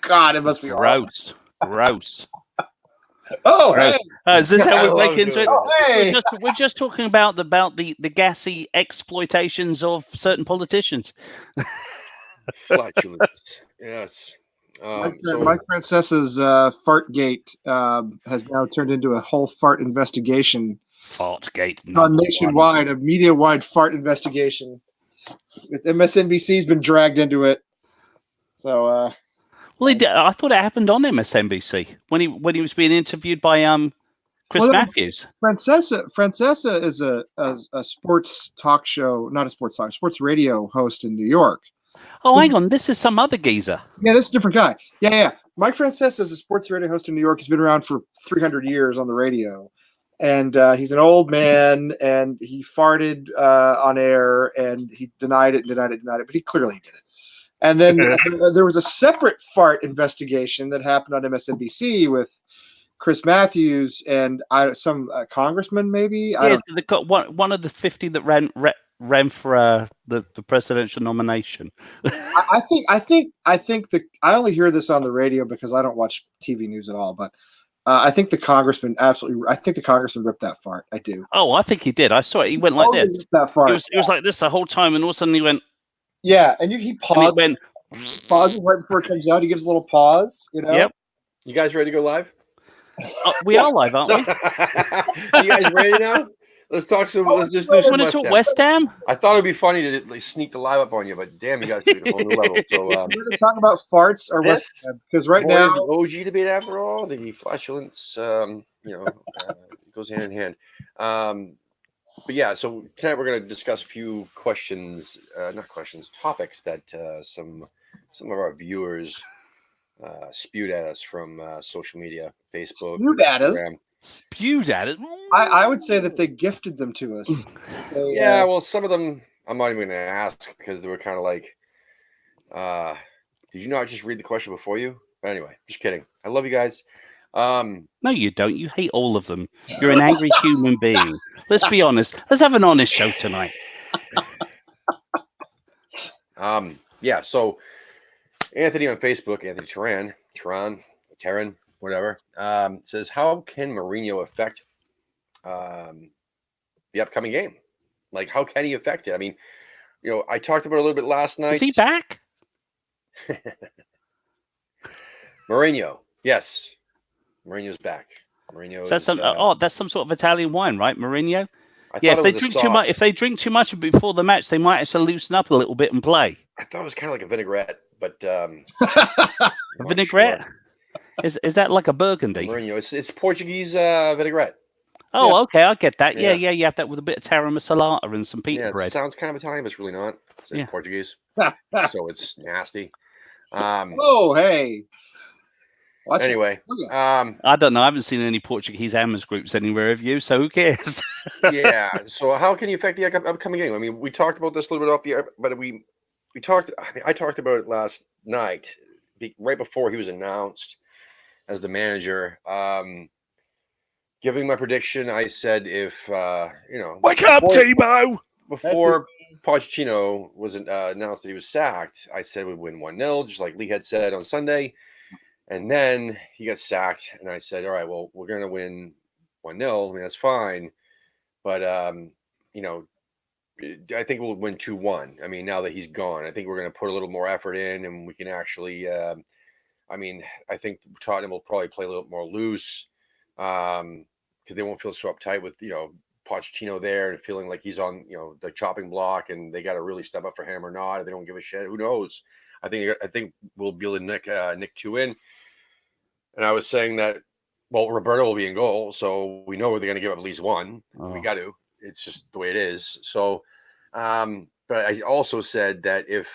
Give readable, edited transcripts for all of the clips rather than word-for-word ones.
God, it must be gross. Gross. Oh, hey. Is this how I we love make into it? doing Oh, hey. We're just talking about the gassy exploitations of certain politicians. Flatulence. Yes. Mike Francesa's Fartgate has now turned into a whole fart investigation. Fartgate, nationwide, a media-wide fart investigation. MSNBC's been dragged into it. So, well, I thought it happened on MSNBC when he was being interviewed by Chris Matthews. Francesa is a sports talk show, not a sports radio host in New York. Oh, hang on, this is some other geezer. Yeah, this is a different guy. Yeah. Mike Francesa is a sports radio host in New York. He's been around for 300 years on the radio. And he's an old man, and he farted on air, and he denied it, but he clearly did it. And then there was a separate fart investigation that happened on MSNBC with Chris Matthews and some congressman, maybe. Yes, one of the 50 that ran for the presidential nomination. I think I only hear this on the radio because I don't watch TV news at all, but. I think the congressman ripped that fart. I do. Oh, I think he did. I saw it. He went like this. That fart. He was like this the whole time, and all of a sudden he went. Yeah, and he paused. Pauses right before it comes out. He gives a little pause. You know. Yep. You guys ready to go live? We are live, aren't we? You guys ready now? Let's talk some. Let's just do some West Ham. I thought it'd be funny to sneak the live up on you, but damn, you guys took it a whole new level. So we're talking about farts or West Ham because right now the OG debate after all, the flatulence, goes hand in hand. But yeah, so tonight we're going to discuss a few topics that some of our viewers spewed at us from social media, Facebook, Instagram. Spewed at it. I would say that they gifted them to us. Well, some of them I'm not even going to ask because they were kind of like, did you not just read the question before you? But anyway, just kidding. I love you guys. No, you don't. You hate all of them. You're an angry human being. Let's be honest. Let's have an honest show tonight. So Anthony on Facebook, Anthony Terran, whatever, says, how can Mourinho affect the upcoming game? Like, how can he affect it? I mean, I talked about it a little bit last night. Is he back? Mourinho, yes. Mourinho's back. Mourinho. That's some sort of Italian wine, right? Mourinho. If they drink too much before the match, they might actually loosen up a little bit and play. I thought it was kind of like a vinaigrette, but a vinaigrette. Sure. Is that like a Burgundy? Mourinho, it's Portuguese vinaigrette. Oh, yeah. Okay, I get that. Yeah. You have that with a bit of taramasalata and some pita bread. It sounds kind of Italian, but it's really not. It's Portuguese, so it's nasty. Oh, hey. Anyway, I don't know. I haven't seen any Portuguese Hammers groups anywhere, have you? So who cares? Yeah. So how can you affect the upcoming game? I mean, we talked about this a little bit off the air, but I talked about it last night, right before he was announced as the manager. Giving my prediction, I said if wake up, Timo. Before Pochettino was announced that he was sacked, I said we'd win 1-0, just like Lee had said on Sunday. And then he got sacked, and I said, all right, well, we're going to win 1-0. I mean, that's fine. But, I think we'll win 2-1. I mean, now that he's gone, I think we're going to put a little more effort in, and we can actually I think Tottenham will probably play a little more loose because they won't feel so uptight with, Pochettino there and feeling like he's on, the chopping block, and they got to really step up for him or not. If they don't give a shit, who knows? I think we'll be able to nick 2 in. And I was saying that, well, Roberto will be in goal, so we know they're going to give up at least one. Oh. We got to. It's just the way it is. So, but I also said that if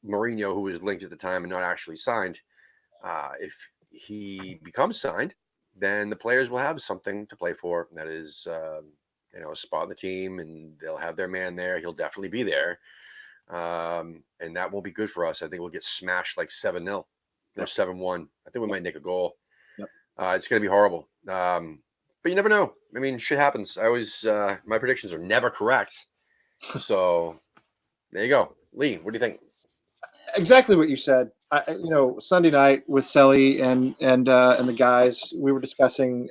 Mourinho, who was linked at the time and not actually signed, if he becomes signed, then the players will have something to play for. And that is, a spot in the team, and they'll have their man there. He'll definitely be there. And that won't be good for us. I think we'll get smashed like 7-0 or 7-1. I think we might nick a goal. Yep. It's going to be horrible. But you never know. I mean, shit happens. I always, my predictions are never correct. So there you go. Lee, what do you think? Exactly what you said. Sunday night with Selly and the guys, we were discussing.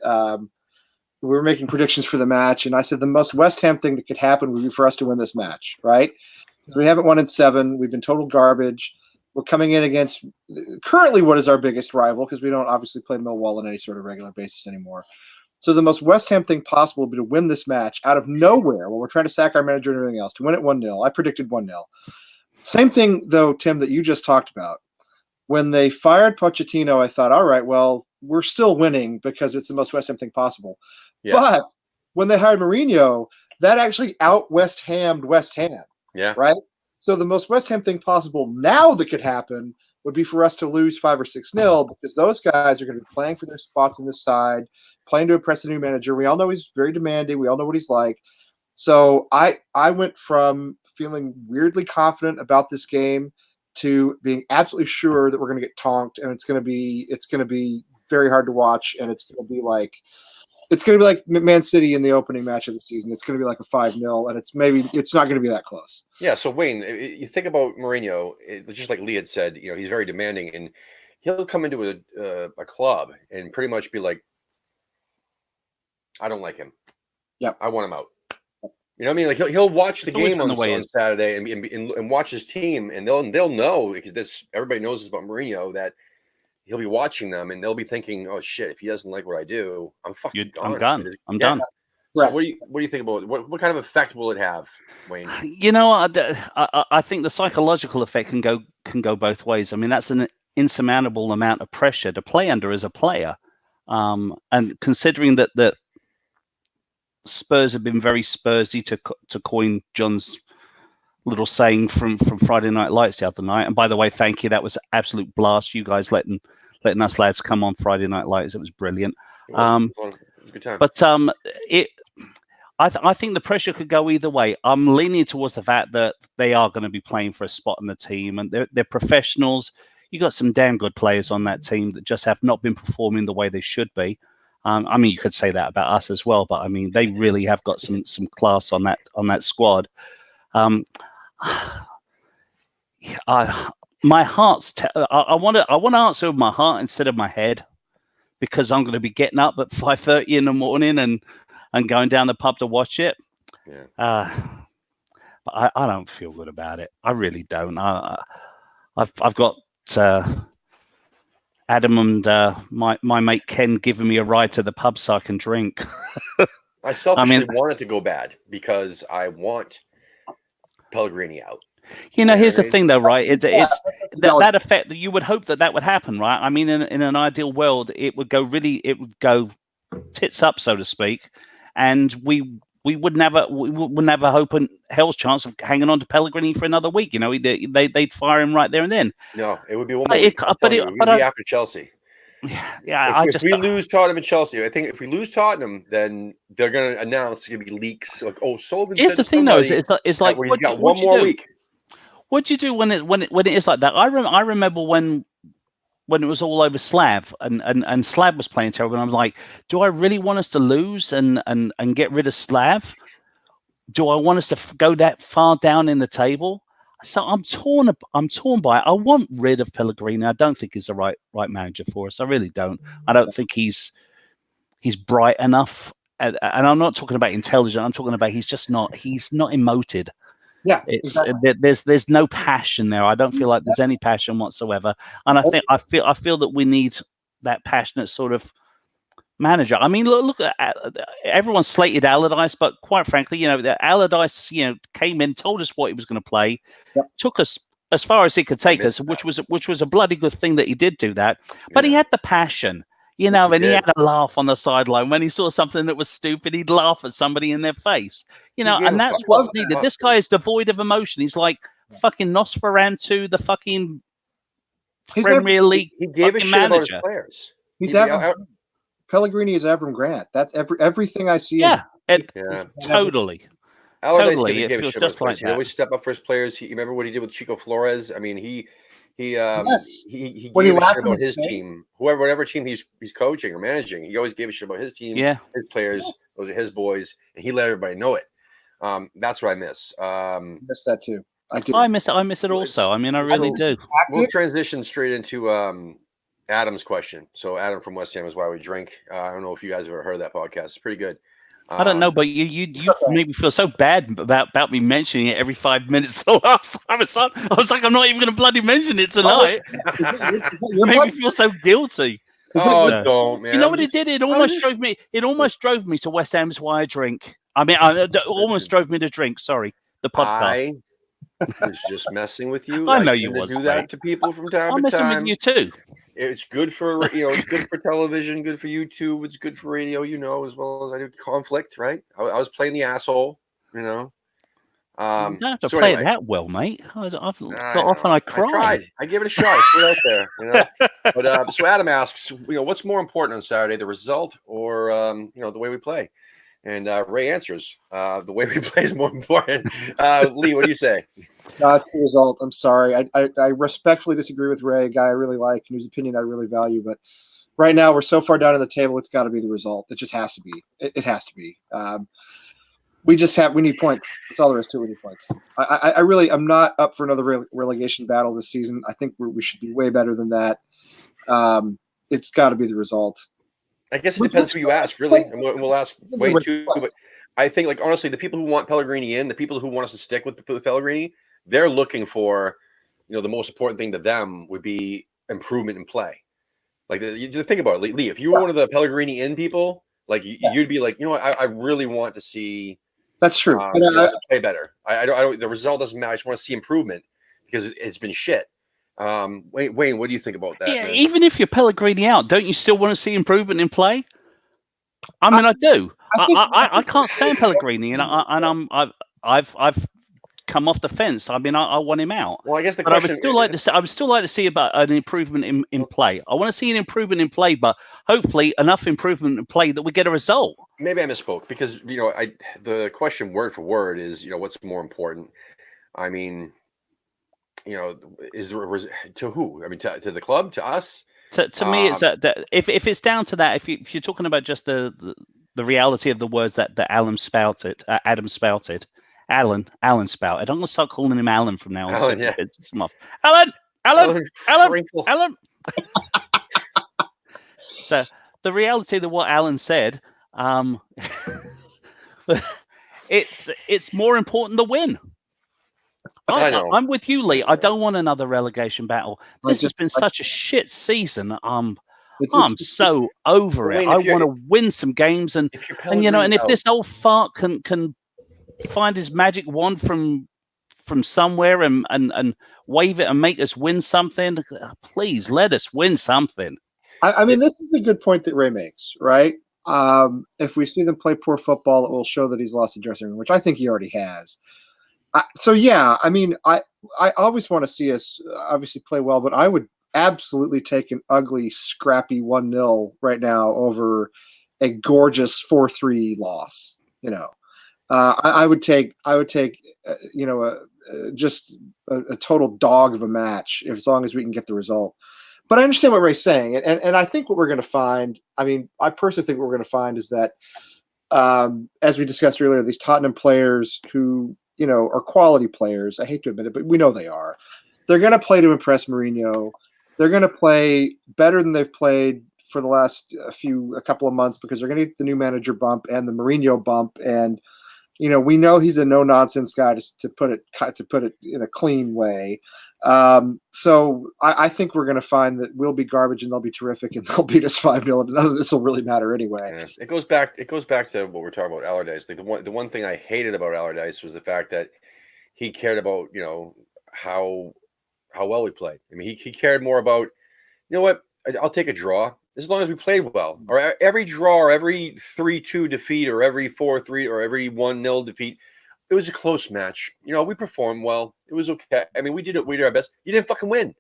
We were making predictions for the match, and I said the most West Ham thing that could happen would be for us to win this match, right? Because we haven't won in 7. We've been total garbage. We're coming in against currently what is our biggest rival, because we don't obviously play Millwall on any sort of regular basis anymore. So the most West Ham thing possible would be to win this match out of nowhere while we're trying to sack our manager and everything else, to win it 1-0. I predicted 1-0. Same thing, though, Tim, that you just talked about. When they fired Pochettino, I thought, all right, well, we're still winning because it's the most West Ham thing possible. Yeah. But when they hired Mourinho, that actually out-West Hammed West Ham. Yeah. Right? So the most West Ham thing possible now that could happen would be for us to lose 5 or 6-0, because those guys are going to be playing for their spots in this side, playing to impress the new manager. We all know he's very demanding. We all know what he's like. So I went from feeling weirdly confident about this game to being absolutely sure that we're going to get tonked, and it's going to be very hard to watch, and it's going to be like Man City in the opening match of the season. It's going to be like a 5-0, and it's not going to be that close. Yeah. So Wayne, you think about Mourinho, just like Lee had said, he's very demanding, and he'll come into a club and pretty much be like, I don't like him. Yeah, I want him out. You know what I mean? Like he'll watch the game on Saturday and watch his team, and they'll know, because everybody knows this about Mourinho, that he'll be watching them and they'll be thinking, oh shit, if he doesn't like what I do, I'm fucking gone. I'm done. So what do you think about it? What kind of effect will it have, Wayne? I think the psychological effect can go both ways. I mean, that's an insurmountable amount of pressure to play under as a player, and considering that Spurs have been very Spursy, to coin John's little saying from Friday Night Lights the other night. And by the way, thank you. That was absolute blast. You guys letting us lads come on Friday Night Lights. It was brilliant. It was a good time. But I think the pressure could go either way. I'm leaning towards the fact that they are going to be playing for a spot in the team, and they're professionals. You got some damn good players on that team that just have not been performing the way they should be. I mean, you could say that about us as well, but I mean, they really have got some class on that squad. My heart's. I want to answer with my heart instead of my head, because I'm going to be getting up at 5:30 in the morning and going down the pub to watch it. Yeah. But I don't feel good about it. I really don't. I've got Adam and my mate Ken giving me a ride to the pub so I can drink. I selfishly want it to go bad because I want Pellegrini out. Here's the thing, though, right? It's that effect that you would hope that would happen, right? I mean, in an ideal world, it would go tits up, so to speak, and we wouldn't have a hope and hell's chance of hanging on to Pellegrini for another week. They'd fire him right there and then. No, it would be one more week. But it would be after Chelsea. Yeah, if we lose Tottenham and Chelsea, I think if we lose Tottenham, then they're going to announce there's going to be leaks. Like, Sullivan. Here's the thing, though: it's like he's got one more week. What do you do when it is like that? I remember when it was all over Slav and Slav was playing terrible, and I was like, do I really want us to lose and get rid of Slav? Do I want us to go that far down in the table? So I'm torn by it. I want rid of Pellegrini. I don't think he's the right manager for us. I really don't. I don't think he's bright enough. And I'm not talking about intelligent. I'm talking about he's not emoted. Yeah, exactly. There's no passion there. I don't feel like there's any passion whatsoever. And I feel that we need that passionate sort of manager. I mean, look at everyone slated Allardyce, but quite frankly, Allardyce, came in, told us what he was going to play, took us as far as he could take us, which was a bloody good thing that he did do that. But he had the passion. And he had a laugh on the sideline. When he saw something that was stupid, he'd laugh at somebody in their face. And that's what's needed. This guy is devoid of emotion. He's like fucking Nosferatu, the fucking Premier League. He gave a shit about his players. Pellegrini is Avram Grant. That's everything I see. Yeah, totally. Totally. It feels just like that. He always step up for his players. You remember what he did with Chico Flores? I mean, he gave a shit about his team. Whatever team he's coaching or managing, he always gave a shit about his team, his players. Those are his boys, and he let everybody know it. That's what I miss. Miss that too. I do. I miss it also. I mean, I really do. We'll transition straight into Adam's question. So Adam from West Ham is why we drink. I don't know if you guys have ever heard that podcast. It's pretty good. I don't know, but you made me feel so bad about me mentioning it every 5 minutes. So I was like, I'm not even going to bloody mention it tonight. You made me feel so guilty. Don't, man. You know what it did? It almost drove me. It almost drove me to West Ham's Why I Drink. I mean, it almost drove me to drink. Sorry, the podcast. I was just messing with you. I know you was. Do that to people from time I'm to time. messing with you too. It's good for it's good for television, good for YouTube. It's good for radio, as well as I do conflict. Right? I was playing the asshole. You don't have to play it that well, mate. I've got off and I cried. I tried. I gave it a shot. Put it out there. But so Adam asks, what's more important on Saturday, the result or the way we play? And Ray answers, the way we play is more important. Lee, what do you say? No, it's the result. I'm sorry. I respectfully disagree with Ray, a guy I really like and whose opinion I really value. But right now, we're so far down on the table, it's got to be the result. It just has to be. It has to be. We need points. That's all there is to it. We need points. I'm not up for another relegation battle this season. I think we should be way better than that. It's got to be the result. I guess it depends who you ask, really. And we'll ask way too. But I think, honestly, the people who want Pellegrini in, the people who want us to stick with Pellegrini, they're looking for, the most important thing to them would be improvement in play. Like, think about it, Lee. If you were one of the Pellegrini in people, like you'd be like, I really want to see. That's true. Play better. I don't. The result doesn't matter. I just want to see improvement because it's been shit. Wayne, what do you think about that? Yeah, man? Even if you're Pellegrini out, don't you still want to see improvement in play? I mean, I do. I can't stand Pellegrini, and I've come off the fence. I mean, I want him out. Well, I guess I would still like to see about an improvement in play. I want to see an improvement in play, but hopefully enough improvement in play that we get a result. Maybe I misspoke because the question word for word is what's more important. I mean. Is there to who? I mean, to the club, to us. To me, it's that if it's down to that, if you're talking about just the reality of the words that Adam spouted. Alan spouted. I'm going to start calling him Alan from now on. Alan, yeah. It's off. Alan. So the reality of what Alan said, it's more important to win. I'm with you, Lee. I don't want another relegation battle. This has been such a shit season. I'm so over it. I want to win some games, and if this old fart can find his magic wand from somewhere and wave it and make us win something, please let us win something. I mean, this is a good point that Ray makes, right? If we see them play poor football, it will show that he's lost the dressing room, which I think he already has. I mean, I always want to see us obviously play well, but I would absolutely take an ugly, scrappy 1-0 right now over a gorgeous 4-3 loss. I would take just a total dog of a match as long as we can get the result. But I understand what Ray's saying, and I think what we're going to find. I mean, I personally think what we're going to find is that, as we discussed earlier, these Tottenham players who are quality players. I hate to admit it, but we know they are. They're going to play to impress Mourinho. They're going to play better than they've played for the last a couple of months because they're going to get the new manager bump and the Mourinho bump. And we know he's a no nonsense guy to put it in a clean way. So I think we're going to find that we'll be garbage and they'll be terrific and they'll beat us 5-0. And none of this will really matter anyway. Yeah. It goes back to what we're talking about Allardyce. Like the one thing I hated about Allardyce was the fact that he cared about how well we played. I mean, he cared more about what, I'll take a draw as long as we played well, or every draw, or every 3-2 defeat, or every 4-3, or every 1-0 defeat. It was a close match. We performed well. It was okay. I mean, we did our best. You didn't fucking win.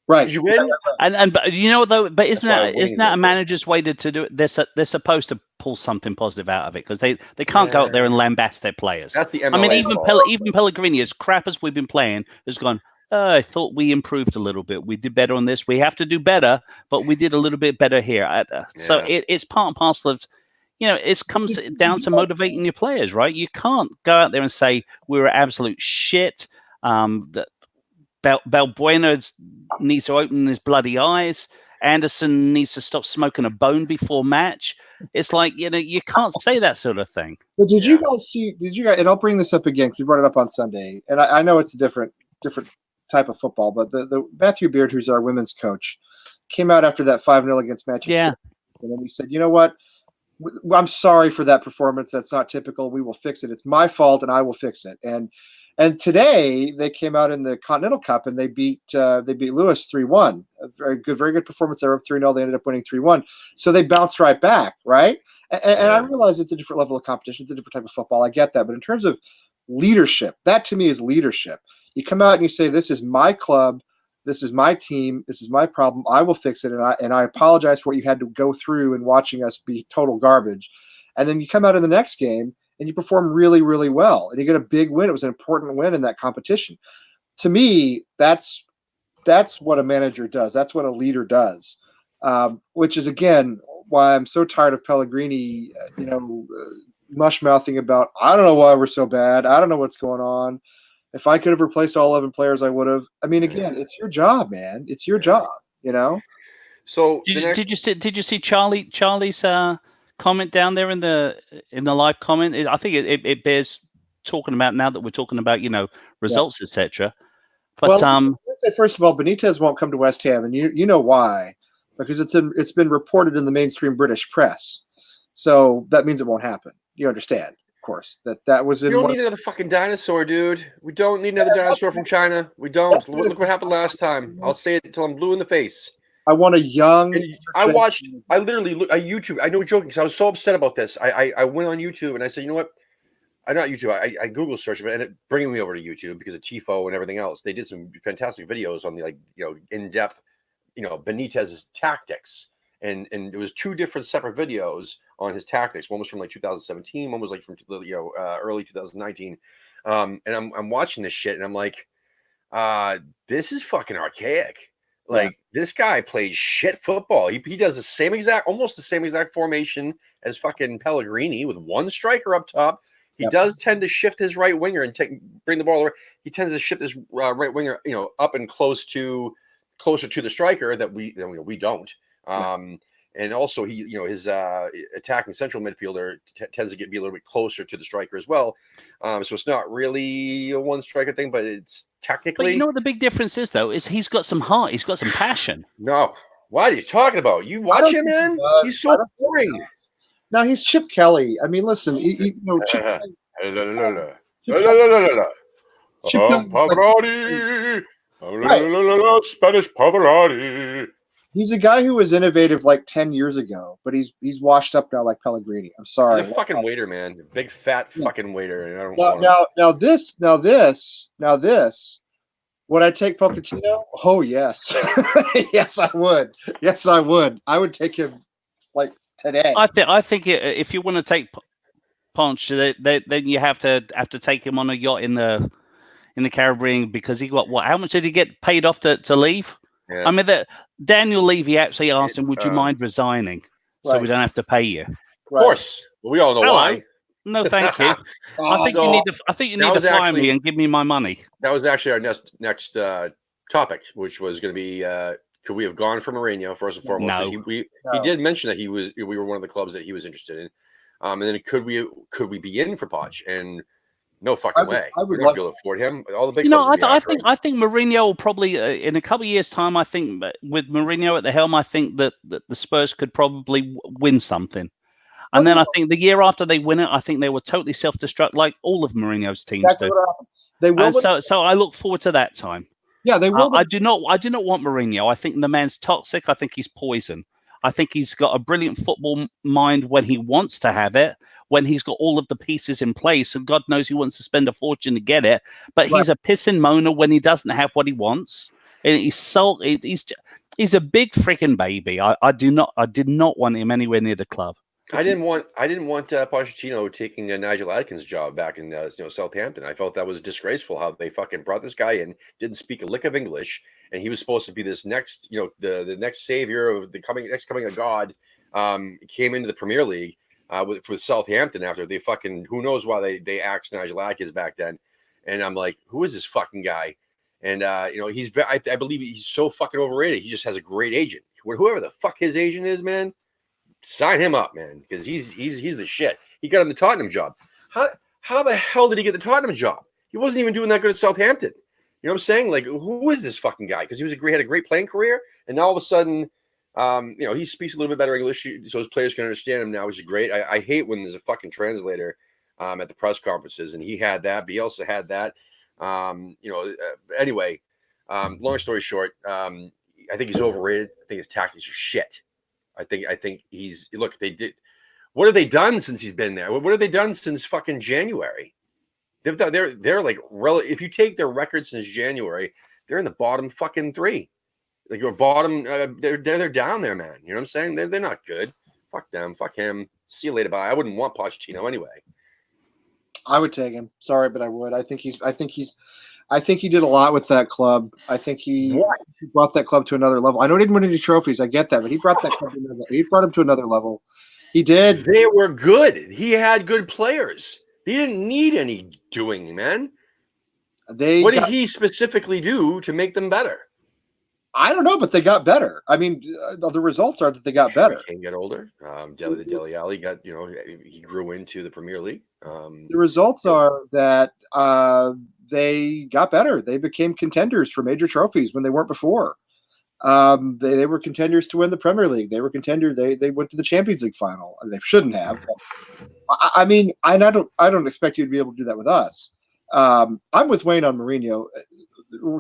Right. Did you win? But isn't that a manager's way to do it? They're supposed to pull something positive out of it because they can't go out there and lambast their players. That's the MLS. I mean, even Pellegrini, as crap as we've been playing, has gone, I thought we improved a little bit. We did better on this. We have to do better, but we did a little bit better here. So it's part and parcel of, it comes down to motivating your players, right? You can't go out there and say we were absolute shit. Balbuena needs to open his bloody eyes. Anderson needs to stop smoking a bone before match. It's like, you can't say that sort of thing. But did you guys see? Did you guys? And I'll bring this up again because we brought it up on Sunday, and I know it's a different type of football. But the Matthew Beard, who's our women's coach, came out after that 5-0 against Manchester City, and then he said, "You know what? I'm sorry for that performance. That's not typical. We will fix it. It's my fault, and I will fix it." And today they came out in the Continental Cup and they beat Lewis 3-1. A very good performance. They were up 3-0. They ended up winning 3-1. So they bounced right back, right? And I realize it's a different level of competition. It's a different type of football. I get that. But in terms of leadership, that to me is leadership. You come out and you say, "This is my club. This is my team. This is my problem. I will fix it. And I apologize for what you had to go through in watching us be total garbage." And then you come out in the next game and you perform really, really well. And you get a big win. It was an important win in that competition. To me, that's what a manager does. That's what a leader does, which is, again, why I'm so tired of Pellegrini, mush-mouthing about, "I don't know why we're so bad. I don't know what's going on. If I could have replaced all 11 players, I would have." I mean, again, it's your job, man. It's your job, So did you see Charlie's comment down there in the live comment? I think it bears talking about now that we're talking about results, etc. But first of all, Benitez won't come to West Ham, and you know why? Because it's been reported in the mainstream British press, so that means it won't happen. You understand, of course, that was. We don't need another fucking dinosaur, dude. We don't need another dinosaur from China. We don't. Look what happened last time. I'll say it until I'm blue in the face. I want a young. I literally looked at YouTube. I know you're joking because I was so upset about this. I went on YouTube and I said, you know what? I not YouTube. I Google searched it and it bringing me over to YouTube because of Tifo and everything else. They did some fantastic videos on the in depth, Benitez's tactics, and it was two different separate videos on his tactics. One was from 2017. One was from early 2019. And I'm watching this shit and I'm like, this is fucking archaic. This guy plays shit football. He does almost the same exact formation as fucking Pellegrini with one striker up top. He does tend to shift his right winger and bring the ball over. He tends to shift his right winger, up and closer to the striker that we don't. And also his attacking central midfielder tends to be a little bit closer to the striker as well. So it's not really a one striker thing, but it's technically. But you know what the big difference is, though, is he's got some heart. He's got some passion. No, what are you talking about? You watch him, man. He's so boring. No, he's Chip Kelly. I mean, listen, Chip Kelly. Pavarotti. Spanish Pavarotti. He's a guy who was innovative 10 years ago, but he's washed up now like Pellegrini. I'm sorry. He's a fucking waiter, man. A big fat fucking waiter. And I don't now this. Would I take Pochettino? Oh yes. Yes, I would. Yes, I would. I would take him today. I think if you want to take Ponch, then you have to take him on a yacht in the Caribbean because he got what? How much did he get paid off to leave? Yeah. I mean, Daniel Levy actually asked him, "Would you mind resigning so we don't have to pay you?" Of course, we all know why. No, thank you. I think you need to fire me and give me my money. That was actually our next topic, which was going to be. Could we have gone for Mourinho first and foremost? No. He did mention that we were one of the clubs that he was interested in, and then could we be in for Poch? And no fucking way. We're not going to afford him. All the big clubs. I think Mourinho will probably in a couple of years' time. I think with Mourinho at the helm, I think that the Spurs could probably win something. And then I think the year after they win it, I think they were totally self-destruct, like all of Mourinho's teams do. They will. So I look forward to that time. Yeah, they will. I do not want Mourinho. I think the man's toxic. I think he's poison. I think he's got a brilliant football mind when he wants to have it, when he's got all of the pieces in place, and God knows he wants to spend a fortune to get it. But he's a pissing moaner when he doesn't have what he wants. And he's a big freaking baby. I did not want him anywhere near the club. I didn't want Pochettino taking Nigel Adkins' job back in Southampton. I felt that was disgraceful how they fucking brought this guy in, didn't speak a lick of English, and he was supposed to be this next, the next savior of the coming of God. Came into the Premier League with Southampton after they fucking who knows why they axed Nigel Adkins back then, And I'm like, who is this fucking guy? And I believe he's so fucking overrated. He just has a great agent. Whoever the fuck his agent is, man, sign him up, man, because he's the shit. He got him the Tottenham job. How the hell did he get the Tottenham job? He wasn't even doing that good at Southampton. You know what I'm saying? Like, who is this fucking guy? Because he had a great playing career, and now all of a sudden, he speaks a little bit better English, so his players can understand him now, which is great. I hate when there's a fucking translator at the press conferences, and he had that. Bielsa had that. Anyway, long story short, I think he's overrated. I think his tactics are shit. I think he's look. They did. What have they done since he's been there? What have they done since fucking January? They're like if you take their record since January, they're in the bottom fucking 3. Like your bottom, they're down there, man. You know what I'm saying? They're not good. Fuck them. Fuck him. See you later. Bye. I wouldn't want Pochettino anyway. I would take him. Sorry, but I would. I think he did a lot with that club. I think he brought that club to another level. I know he didn't win any trophies. I get that, but he brought that club he brought him to another level. He did. They were good. He had good players. He didn't need any doing, man. What did he specifically do to make them better? I don't know, but they got better. I mean, the results are that they got better. He got older. Dele Alli got, he grew into the Premier League. The results are that they got better. They became contenders for major trophies when they weren't before. They were contenders to win the Premier League. They were contenders. They went to the Champions League final. They shouldn't have. But I don't expect you to be able to do that with us. I'm with Wayne on Mourinho.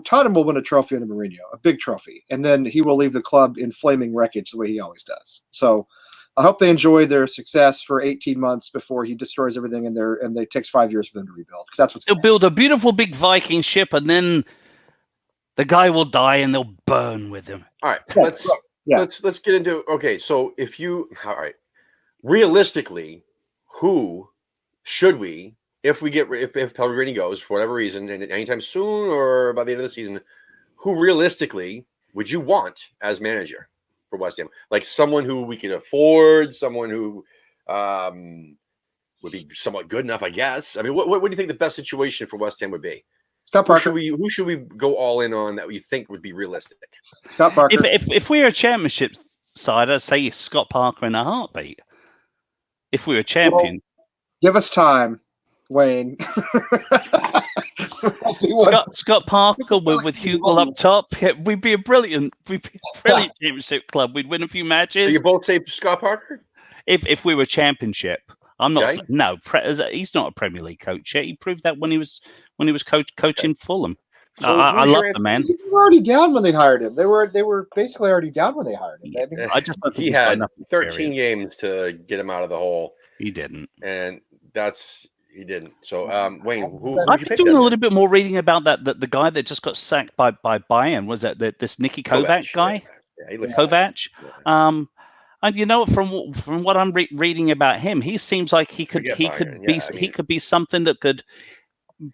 Tottenham will win a trophy under Mourinho, a big trophy, and then he will leave the club in flaming wreckage the way he always does. So I hope they enjoy their success for 18 months before he destroys everything and it takes 5 years for them to rebuild. Because that's what's they'll build a beautiful big Viking ship, and then the guy will die, and they'll burn with him. All right, let's get into so realistically, who should we? If Pellegrini goes for whatever reason, and anytime soon or by the end of the season, who realistically would you want as manager for West Ham? Like someone who we can afford, someone who would be somewhat good enough, I guess. I mean, what do you think the best situation for West Ham would be? Scott Parker. Who should we go all in on that you think would be realistic? Scott Parker. If we're a championship side, I'd say Scott Parker in a heartbeat. If we were a champion, give us time. Wayne. Scott Parker with Hugo up top. Yeah, we'd be a brilliant championship club. We'd win a few matches. So you both say Scott Parker? If we were a championship. I'm not he's not a Premier League coach yet. He proved that when he was coaching Fulham. So I love the man. They were already down when they hired him. They were basically already down when they hired him. Yeah. I just don't think he had 13 games to get him out of the hole. He didn't. And he didn't. So, Wayne, I've been doing a little bit more reading about that. The guy that just got sacked by Bayern was this Nicky Kovac guy. Yeah, he looks Kovac. Yeah. And from what I'm reading about him, he seems like he could be something that could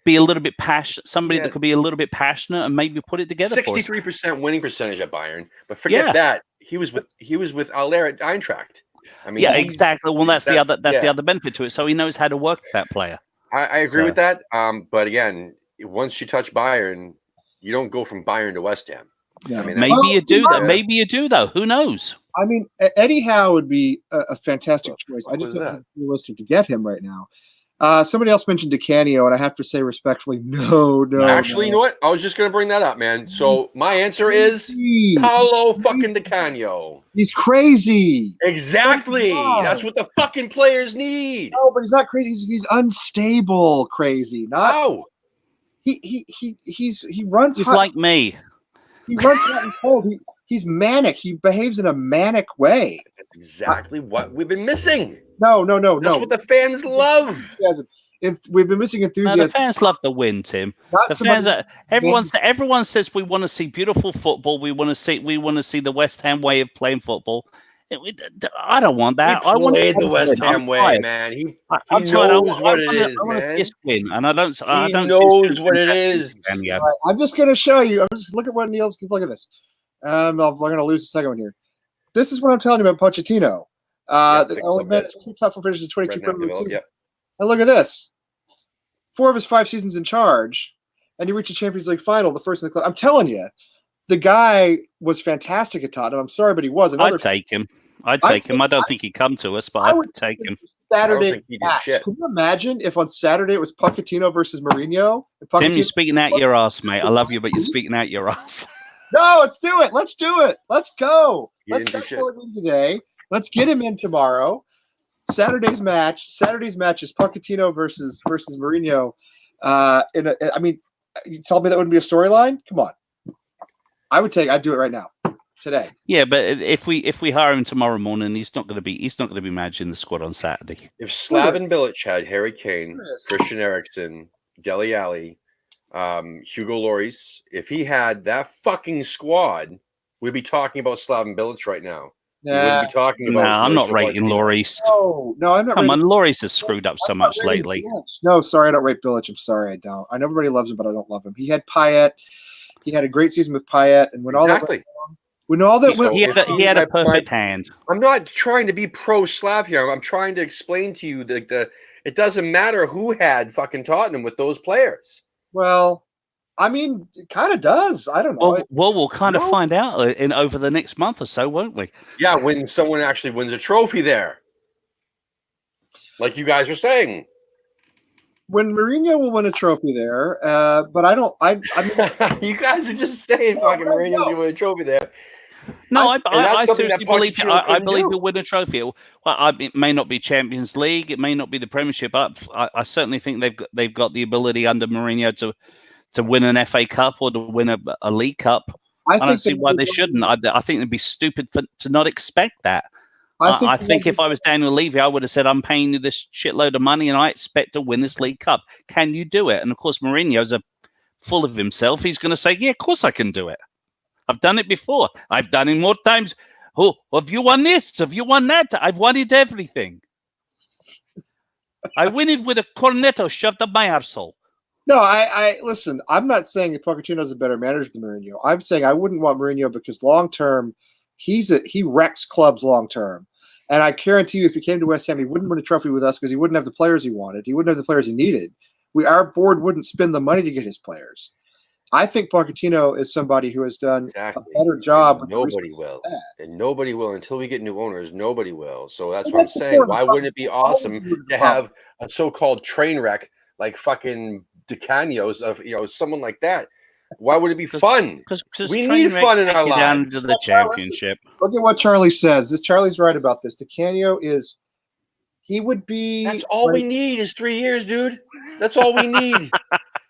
be a little bit passionate. Somebody that could be a little bit passionate and maybe put it together. 63% winning percentage at Bayern, but forget that he was with Aller at Eintracht. I mean, exactly. Well, that's the other benefit to it. So he knows how to work that player. I agree with that. But again, once you touch Bayern, you don't go from Bayern to West Ham. Yeah. I mean, maybe you do that. Maybe you do though. Who knows? I mean, Eddie Howe would be a fantastic choice. I just don't think it's realistic to get him right now. Somebody else mentioned Di Canio, and I have to say respectfully, no. Actually, you know what? I was just going to bring that up, man. So my answer is Paolo fucking Di Canio. He's crazy. Exactly. That's what the fucking players need. No, but he's not crazy. He's unstable crazy. How? He runs. He's like me. He runs hot and cold. He's manic. He behaves in a manic way. That's exactly what we've been missing. No. That's what the fans love. We've been missing enthusiasm. No, the fans love the win, Tim. Everyone says we want to see beautiful football. We want to see the West Ham way of playing football. I don't want that. I want the West Ham way, man. He knows what it is, man. Win, and I don't. He knows what it is. Right, I'm just going to show you. I'm just look at what Neil's. Look at this. I'm going to lose the second one here. This is what I'm telling you about Pochettino. The only managed 2 top 4 finishes in 22 Premier League seasons. And look at this. 4 of his 5 seasons in charge, and you reach a Champions League final, the first in the club. I'm telling you, the guy was fantastic at Tottenham. I'm sorry, but he was. I'd take him. I'd take him. I don't think he'd come to us, but I'd take him. Saturday I don't think he did match. shit. Can you imagine if on Saturday it was Pochettino versus Mourinho? Tim, you're speaking out your ass, mate. I love you, but you're speaking out your ass. No, let's do it. Let's do it. Let's go. Let's didn't do set him today. Let's get him in tomorrow. Saturday's match is Pochettino versus Mourinho. I mean, you tell me that wouldn't be a storyline? Come on. I'd do it right now. Today. Yeah, but if we hire him tomorrow morning, he's not going to be managing the squad on Saturday. If Slaven Bilic had Harry Kane, Christian Eriksen, Dele Alli, Hugo Lloris, if he had that fucking squad, we'd be talking about Slaven Bilic right now. We wouldn't be talking about. No, I'm not rating Lloris. No, I'm not. Come on, Lloris has screwed up so much lately. No, sorry, I don't rate Bilic. I'm sorry, I don't. I know everybody loves him, but I don't love him. He had Payet. He had a great season with Payet, and when all that he had a perfect hand. I'm not trying to be pro Slav here. I'm trying to explain to you that it doesn't matter who had fucking Tottenham with those players. Well, I mean, it kind of does. I don't know. Well, we'll kind of find out over the next month or so, won't we? Yeah, when someone actually wins a trophy there, like you guys are saying. When Mourinho will win a trophy there, but I don't. I mean, you guys are just saying fucking Mourinho's gonna win a trophy there. No, I seriously believe I believe do. he'll win a trophy. Well, it may not be Champions League, it may not be the Premiership, but I certainly think they've got the ability under Mourinho to win an FA Cup or to win a League Cup. I don't see why they shouldn't. I think it'd be stupid to not expect that. I think if I was Daniel Levy, I would have said, I'm paying you this shitload of money and I expect to win this League Cup. Can you do it? And of course, Mourinho's full of himself. He's going to say, yeah, of course I can do it. I've done it before. I've done it more times. Oh, have you won this? Have you won that? I've won it everything. I win it with a cornetto shoved up my arsehole. No, I listen. I'm not saying that Pochettino's a better manager than Mourinho. I'm saying I wouldn't want Mourinho because long term, he wrecks clubs long term. And I guarantee you, if he came to West Ham, he wouldn't win a trophy with us because he wouldn't have the players he wanted. He wouldn't have the players he needed. Our board wouldn't spend the money to get his players. I think Pochettino is somebody who has done a better job. Nobody will. And nobody will until we get new owners. Nobody will. So that's what I'm saying. Why wouldn't it be awesome to have a so-called train wreck like fucking Di Canio's of someone like that? Why would it be fun? Because we need fun in our lives. Down to the championship. Look at what Charlie says. Charlie's right about this. Di Canio he would be. That's all we need is 3 years, dude. That's all we need.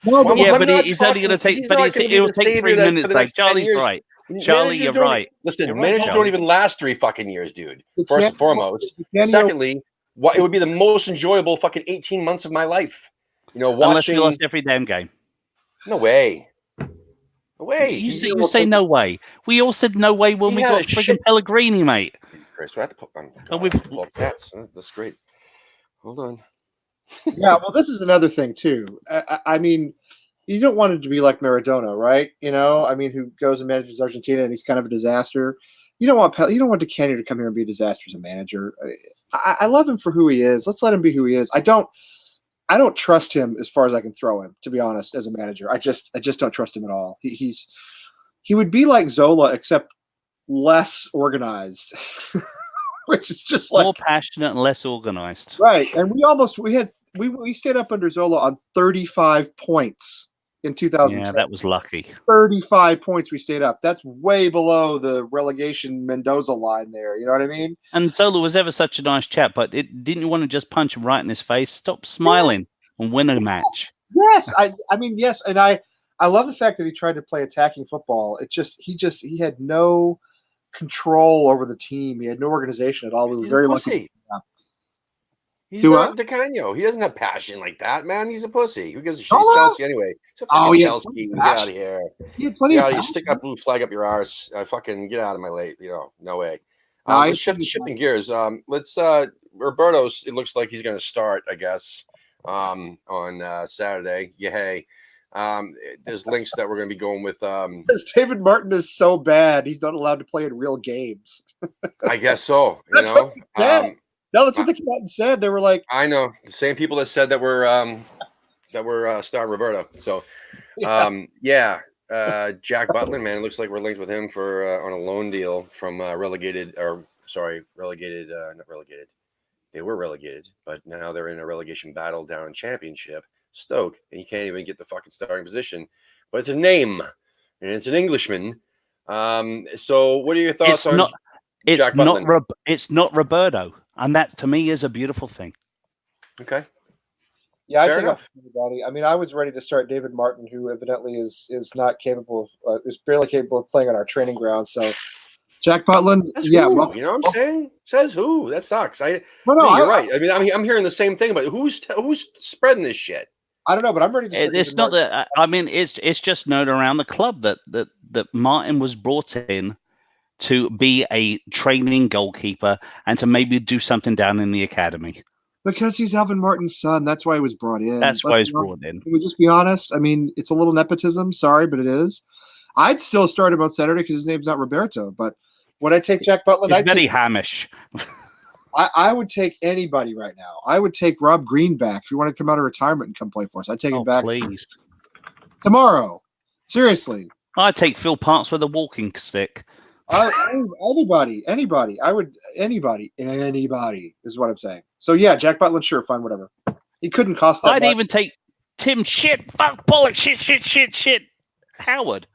No, yeah, but he's only going to take. But it'll take 3 minutes. Like Charlie's right. Charlie, you're right. Listen, managers don't even last 3 fucking years, dude. First and foremost. Secondly, it would be the most enjoyable fucking 18 months of my life. Watching. Unless we lost every damn game. No way. No way. You say no way. We all said no way when we got freaking Pellegrini, mate. Chris, we have to put that's great. Hold on. Yeah, well, this is another thing too. I mean, you don't want it to be like Maradona, right? I mean, who goes and manages Argentina and he's kind of a disaster. You don't want Di Canio to come here and be a disaster as a manager. I love him for who he is. Let's let him be who he is. I don't trust him as far as I can throw him, to be honest, as a manager. I just don't trust him at all. He would be like Zola, except less organized. Which is just like more passionate and less organized. Right. And we stayed up under Zola on 35 points in 2010. Yeah, that was lucky. 35 points we stayed up. That's way below the relegation Mendoza line there. You know what I mean? And Zola was ever such a nice chap, but didn't you want to just punch him right in his face? Stop smiling and win a match. Yes. I mean, yes. And I love the fact that he tried to play attacking football. It's just he had no control over the team. He had no organization at all. We were very lucky. He's not Di Canio. He doesn't have passion like that, man. He's a pussy. Who gives a shit? He's Chelsea anyway. Chelsea. Get out of here. Get out of here. Stick that blue flag up your arse. Fucking get out of my late. No way. Let's shifting gears. Let's Roberto's. It looks like he's going to start, I guess, on Saturday. Yay. There's links that we're going to be going with. David Martin is so bad, he's not allowed to play in real games. I guess so. No, that's what they came out and said. They were like, I know the same people that said that we're that we're starring Roberto. So, Yeah. Jack Butland, man, looks like we're linked with him for on a loan deal from relegated, not relegated. They were relegated, but now they're in a relegation battle down in Championship, Stoke, and he can't even get the fucking starting position. But it's a name, and it's an Englishman. So what are your thoughts on Jack Butland? It's not Roberto, and that to me is a beautiful thing. Okay. Yeah, I take up anybody. I mean, I was ready to start David Martin, who evidently is not capable of, is barely capable of playing on our training ground. So, Jack Butland, you know what I'm saying? Says who? That sucks. You're right. I mean, I'm hearing the same thing, but who's spreading this shit? I don't know, but I'm ready to. It's not that. I mean, it's just known around the club that Martin was brought in to be a training goalkeeper and to maybe do something down in the academy. Because he's Alvin Martin's son. That's why he was brought in. That's why he was brought in. Can we just be honest? I mean, it's a little nepotism. Sorry, but it is. I'd still start him on Saturday because his name's not Roberto. But when I take Jack Butland, I'd very hamish. I would take anybody right now. I would take Rob Green back if you want to come out of retirement and come play for us. I'd take him back please. Tomorrow. Seriously. I'd take Phil Parks with a walking stick. Anybody. I would anybody is what I'm saying. So yeah, Jack Butland, sure, fine, whatever. He couldn't cost that. I'd even take Tim fuck Pollock shit Howard.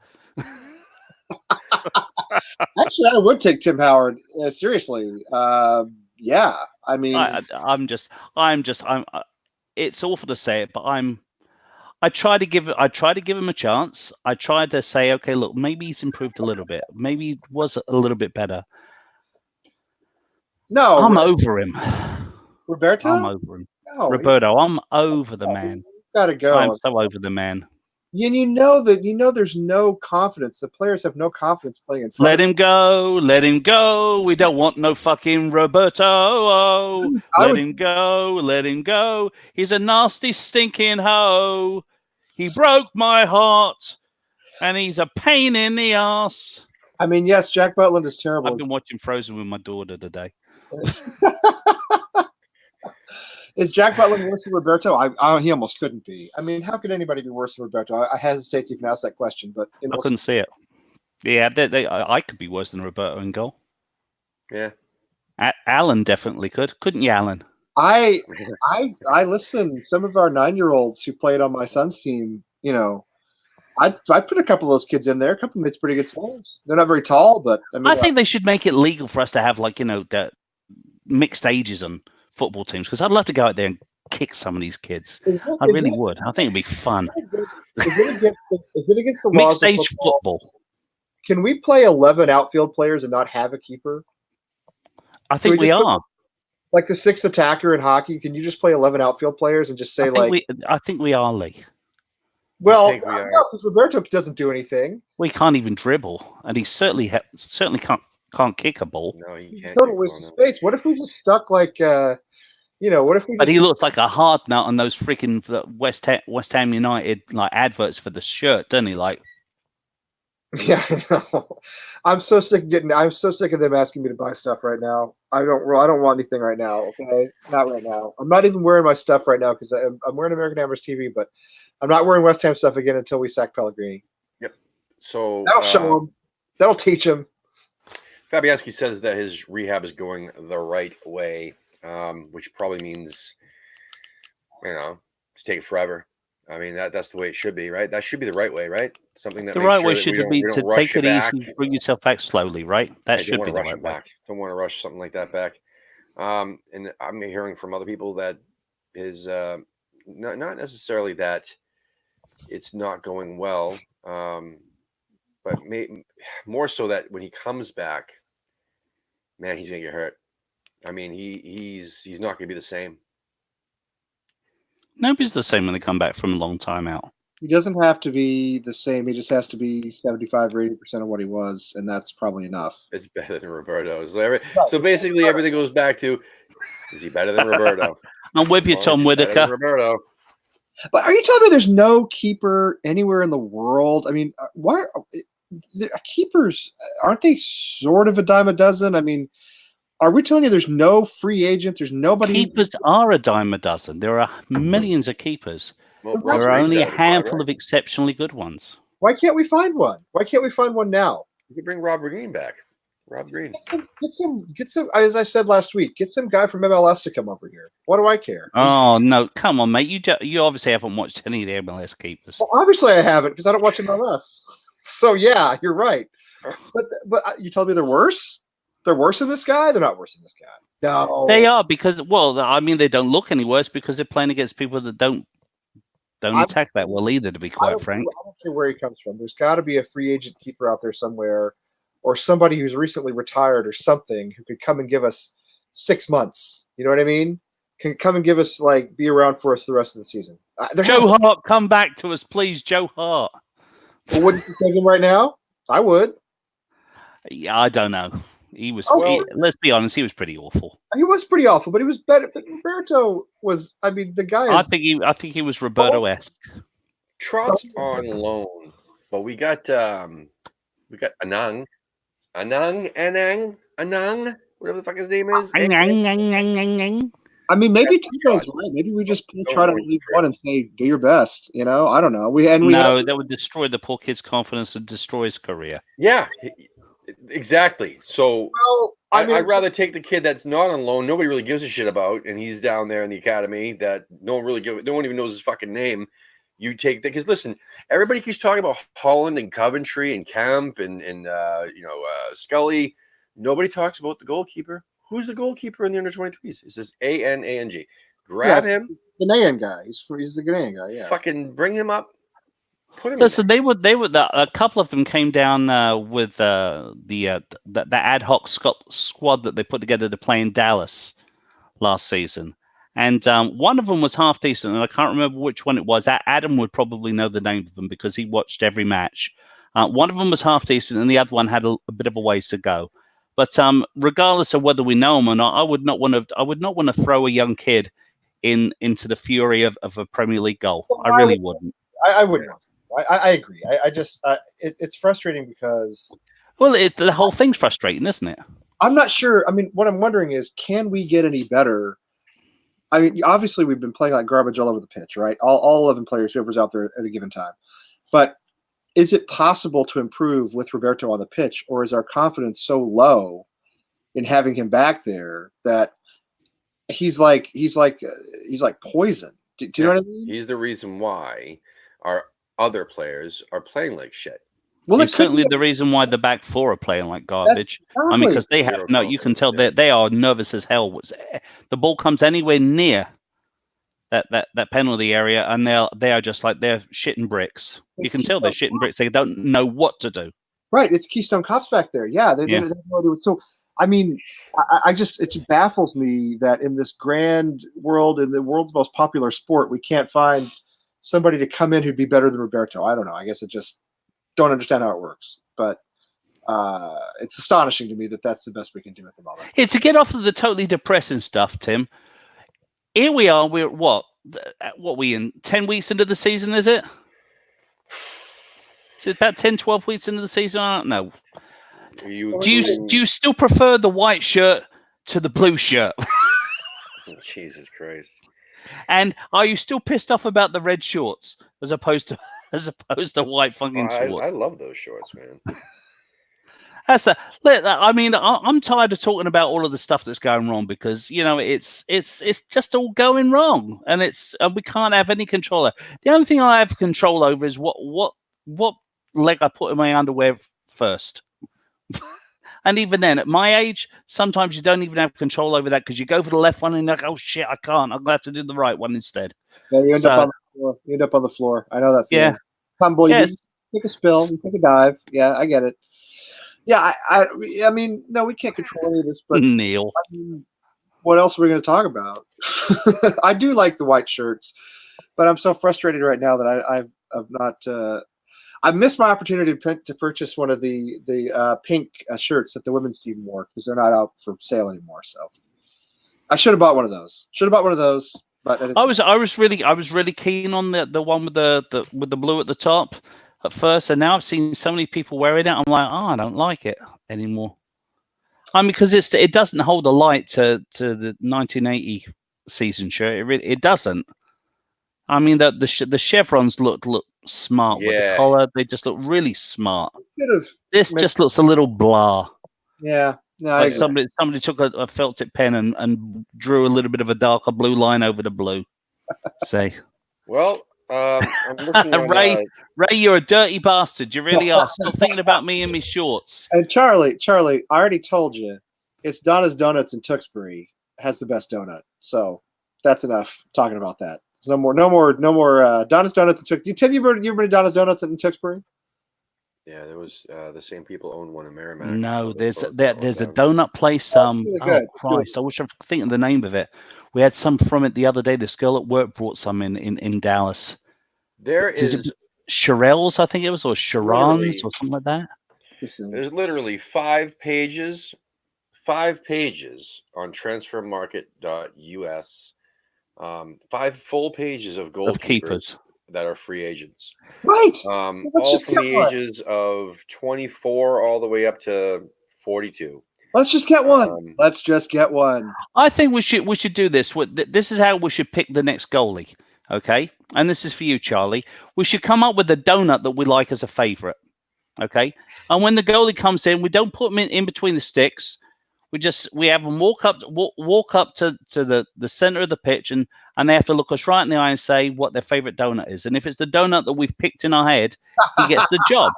Actually, I would take Tim Howard. Seriously. Yeah. I mean, it's awful to say it, but I try to give him a chance. I tried to say, okay, look, maybe he's improved a little bit. Maybe he was a little bit better. No, I'm over him. Roberto? I'm over him. No, Roberto, I'm over the man. Gotta go. I'm so over the man. And you know there's no confidence. The players have no confidence playing in front. Let him go. Let him go. We don't want no fucking Roberto. Let him go. Let him go. He's a nasty, stinking hoe. He broke my heart, and he's a pain in the ass. I mean, yes, Jack Butland is terrible. I've been watching Frozen with my daughter today. Is Jack Butland worse than Roberto? He almost couldn't be. I mean, how could anybody be worse than Roberto? I hesitate to even ask that question, but I couldn't see it. Yeah, I could be worse than Roberto in goal. Yeah, Alan definitely could, couldn't you, Alan? I listen. Some of our 9-year-olds who played on my son's team, you know, I put a couple of those kids in there. A couple of them made pretty good saves. They're not very tall, but I mean, I think they should make it legal for us to have the mixed ages on football teams, because I'd love to go out there and kick some of these kids. I really would. I think it'd be fun. Is it against the laws mixed age football? Can we play 11 outfield players and not have a keeper? I think we are. Like the 6th attacker in hockey, can you just play 11 outfield players and just say I think we are, Lee. Well, no, because Roberto doesn't do anything. We can't even dribble, and he certainly can't kick a ball. No, he can't. Total waste of space. What if we just stuck what if we? But he looks like a hard nut on those freaking West Ham United adverts for the shirt, doesn't he? Yeah, I know. I'm so sick of them asking me to buy stuff right now. I don't want anything right now. Okay, not right now. I'm not even wearing my stuff right now because I'm wearing American Hammers TV, but I'm not wearing West Ham stuff again until we sack Pellegrini. Yep. So that'll show him. That'll teach him. Fabianski says that his rehab is going the right way, which probably means, it's taking forever. I mean, that's the way it should be, right? That should be the right way, right? Something that the right way should be to take it easy, bring yourself back slowly, right? That should be the right way. Don't want to rush something like that back. And I'm hearing from other people that is not necessarily that it's not going well, but more so that when he comes back, man, he's gonna get hurt. I mean, he's not gonna be the same. Nobody's the same when they come back from a long time out. He doesn't have to be the same. He just has to be 75 or 80% of what he was, and that's probably enough. It's better than Roberto. So basically, everything goes back to, is he better than Roberto? I'm with you, Tom Whitaker. Roberto. But are you telling me there's no keeper anywhere in the world? I mean, why keepers, aren't they sort of a dime a dozen? I mean, are we telling you there's no free agent? There's nobody. Keepers are a dime a dozen. There are millions of keepers. Well, There There are only a Green's out, handful right? of exceptionally good ones. Why can't we find one? Why can't we find one now? You could bring Rob Green back. Rob Green. Get some. As I said last week, get some guy from MLS to come over here. What do I care? Oh no, come on, mate! You obviously haven't watched any of the MLS keepers. Well, obviously I haven't because I don't watch MLS. So yeah, you're right. But you tell me they're worse. They're worse than this guy. They're not worse than this guy. No, They are because, well, I mean, they don't look any worse because they're playing against people that don't attack that well either. To be quite frank, I don't care where he comes from. There's got to be a free agent keeper out there somewhere, or somebody who's recently retired or something who could come and give us 6 months. You know what I mean? Can come and give us be around for us the rest of the season. Joe Hart, come back to us, please, Joe Hart. Well, wouldn't you take him right now? I would. Yeah, I don't know. He was. Let's be honest, he was pretty awful. He was pretty awful, but he was better. But Roberto was. I mean, the guy. I think he was Roberto-esque. Trott's on loan, but we got Anang, whatever the fuck his name is. I mean, maybe Tito's right. Maybe we just try to leave one and say, "Do your best." You know, I don't know. That would destroy the poor kid's confidence and destroy his career. Yeah, exactly. So I'd rather take the kid that's not on loan, nobody really gives a shit about, and he's down there in the academy that no one even knows his fucking name. You take that because listen, everybody keeps talking about Holland and Coventry and Kemp and Scully. Nobody talks about the goalkeeper. Who's the goalkeeper in the under-23s? It's this Anang. Grab him. The Ghanaian guy. He's the Ghanaian guy. Yeah. Fucking bring him up. Put him. Listen, they were. A couple of them came down with the ad hoc squad that they put together to play in Dallas last season, and one of them was half decent, and I can't remember which one it was. Adam would probably know the name of them because he watched every match. One of them was half decent, and the other one had a bit of a ways to go. But regardless of whether we know him or not, I would not want to throw a young kid into the fury of a Premier League goal. I really wouldn't. I wouldn't. I agree. I just it's frustrating because it's the whole thing's frustrating, isn't it? I'm not sure. I mean, what I'm wondering is, can we get any better? I mean, obviously we've been playing like garbage all over the pitch, right? All 11 players, whoever's out there at a given time. But is it possible to improve with Roberto on the pitch, or is our confidence so low in having him back there that he's like poison? Do you know what I mean? He's the reason why our other players are playing like shit. Well, it's certainly the reason why the back four are playing like garbage. I mean, because they have you can tell that they are nervous as hell. The ball comes anywhere near that penalty area, and they are just like they're shitting bricks. You can tell they're shitting bricks. They don't know what to do. Right, it's Keystone Cops back there. Yeah, they have no idea. So, I mean, it just baffles me that in this grand world, in the world's most popular sport, we can't find somebody to come in who'd be better than Roberto. I don't know. I guess it just don't understand how it works, but it's astonishing to me that that's the best we can do at the moment. It's to get off of the totally depressing stuff, Tim. Here we are. We're what we in 10 weeks into the season, is it? It's about 10, 12 weeks into the season. I don't know. Do you still prefer the white shirt to the blue shirt? Jesus Christ. And are you still pissed off about the red shorts as opposed to white fucking shorts? I love those shorts, man. I'm tired of talking about all of the stuff that's going wrong because it's just all going wrong, and we can't have any control. The only thing I have control over is what leg I put in my underwear first. And even then, at my age, sometimes you don't even have control over that because you go for the left one and you're like, oh shit, I can't. I'm gonna have to do the right one instead. Yeah, you end up on the floor. I know that feeling. Yeah. Tumble, you take a spill, you take a dive. Yeah, I get it. Yeah, I mean, no, we can't control any of this, but Neil. I mean, what else are we going to talk about? I do like the white shirts, but I'm so frustrated right now that I've not. I missed my opportunity to purchase one of the pink shirts that the women's team wore because they're not out for sale anymore. So I should have bought one of those. But I was really keen on the one with the blue at the top at first, and now I've seen so many people wearing it. I'm like, I don't like it anymore. I mean, because it doesn't hold a light to the 1980 season shirt. It doesn't. I mean, the chevrons look smart with the Yeah. collar. They just look really smart. Could have This made- just looks a little blah. Yeah. No, I Like agree. somebody took a felt tip pen and drew a little bit of a darker blue line over the blue. Say, Well, I'm looking on. Ray, you're a dirty bastard. You really are. Stop thinking about me and me shorts. And Charlie, I already told you, it's Donna's Donuts in Tewksbury has the best donut. So that's enough talking about that. So no more Donna's Donuts in Tewksbury. Tim, you ever been to Donna's Donuts in Tewksbury? Yeah, there was the same people owned one in Merrimack. No, there's a Both donut place. really good. Christ, I wish I could think of the name of it. We had some from it the other day. This girl at work brought some in Dallas. There Is is it Shirelles, I think it was, or Sharon's or something like that. there's literally 5 pages on transfermarket.us. 5 full pages of goalkeepers Keepers that are free agents. Right. All from the ages of 24 all the way up to 42. Let's just get one. Let's just get one. I think we should do this. This is how we should pick the next goalie. Okay, and this is for you, Charlie. We should come up with a donut that we like as a favorite. Okay, and when the goalie comes in, we don't put him in between the sticks. We have them walk up to the center of the pitch, and they have to look us right in the eye and say what their favorite donut is. And if it's the donut that we've picked in our head, he gets the job.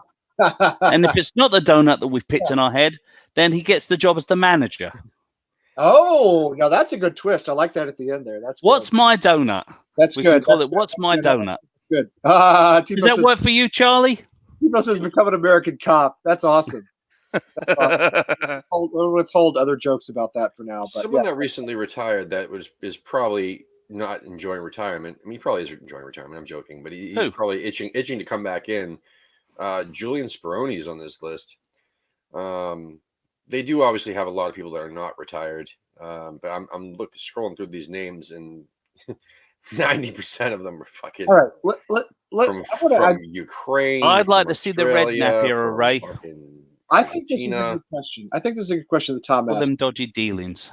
And if it's not the donut that we've picked in our head, then he gets the job as the manager. Oh, now that's a good twist. I like that at the end there. That's What's good. my donut? That's We good. can call That's it What's My Donut? Good. Does that work for you, Charlie? Timo says become an American cop. That's awesome. That's awesome. We'll withhold other jokes about that for now. But Someone that recently retired that is probably not enjoying retirement. I mean, he probably is enjoying retirement. I'm joking, but he's probably itching to come back in. Julian Speroni is on this list. They do obviously have a lot of people that are not retired, but I'm scrolling through these names, and 90% of them are fucking. All right, from Ukraine. I'd like to see the redknapp era, Ray. I think this is a good question. I think this is a good question that Tom asked. All them dodgy dealings.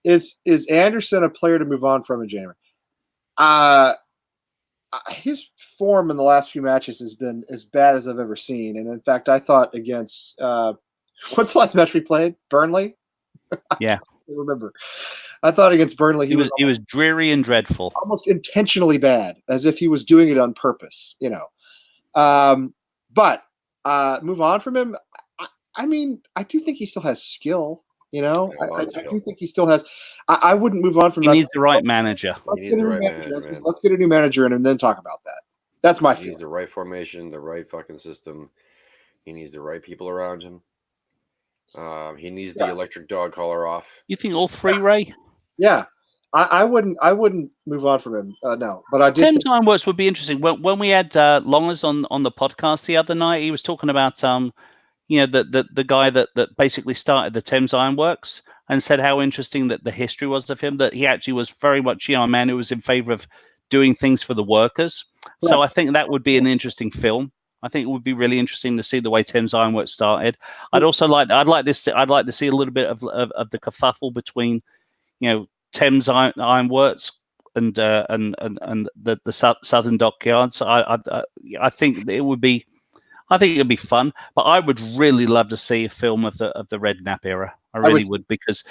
Is Anderson a player to move on from in January? His form in the last few matches has been as bad as I've ever seen. And in fact, I thought against what's the last match we played? Burnley? Yeah. I remember. I thought against Burnley he was dreary and dreadful. Almost intentionally bad, as if he was doing it on purpose, you know. But move on from him. I mean, I do think he still has skill. You know, I do think he still has. I wouldn't move on from. He needs the right manager. Let's get a new manager and then talk about that. That's my feeling. He needs the right formation, the right fucking system. He needs the right people around him. He needs the electric dog collar off. You think all three, Ray? Yeah, I wouldn't move on from him. No, but I did. Thames Ironworks would be interesting. When we had Longers on the podcast the other night, he was talking about the guy that basically started the Thames Ironworks and said how interesting that the history was of him, that he actually was very much a man who was in favor of doing things for the workers. Right. So I think that would be an interesting film. I think it would be really interesting to see the way Thames Ironworks started. I'd like to see a little bit of the kerfuffle between, Thames Ironworks and the Southern Dockyards. I think it would be. I think it'd be fun, but I would really love to see a film of the redknapp era. I really would because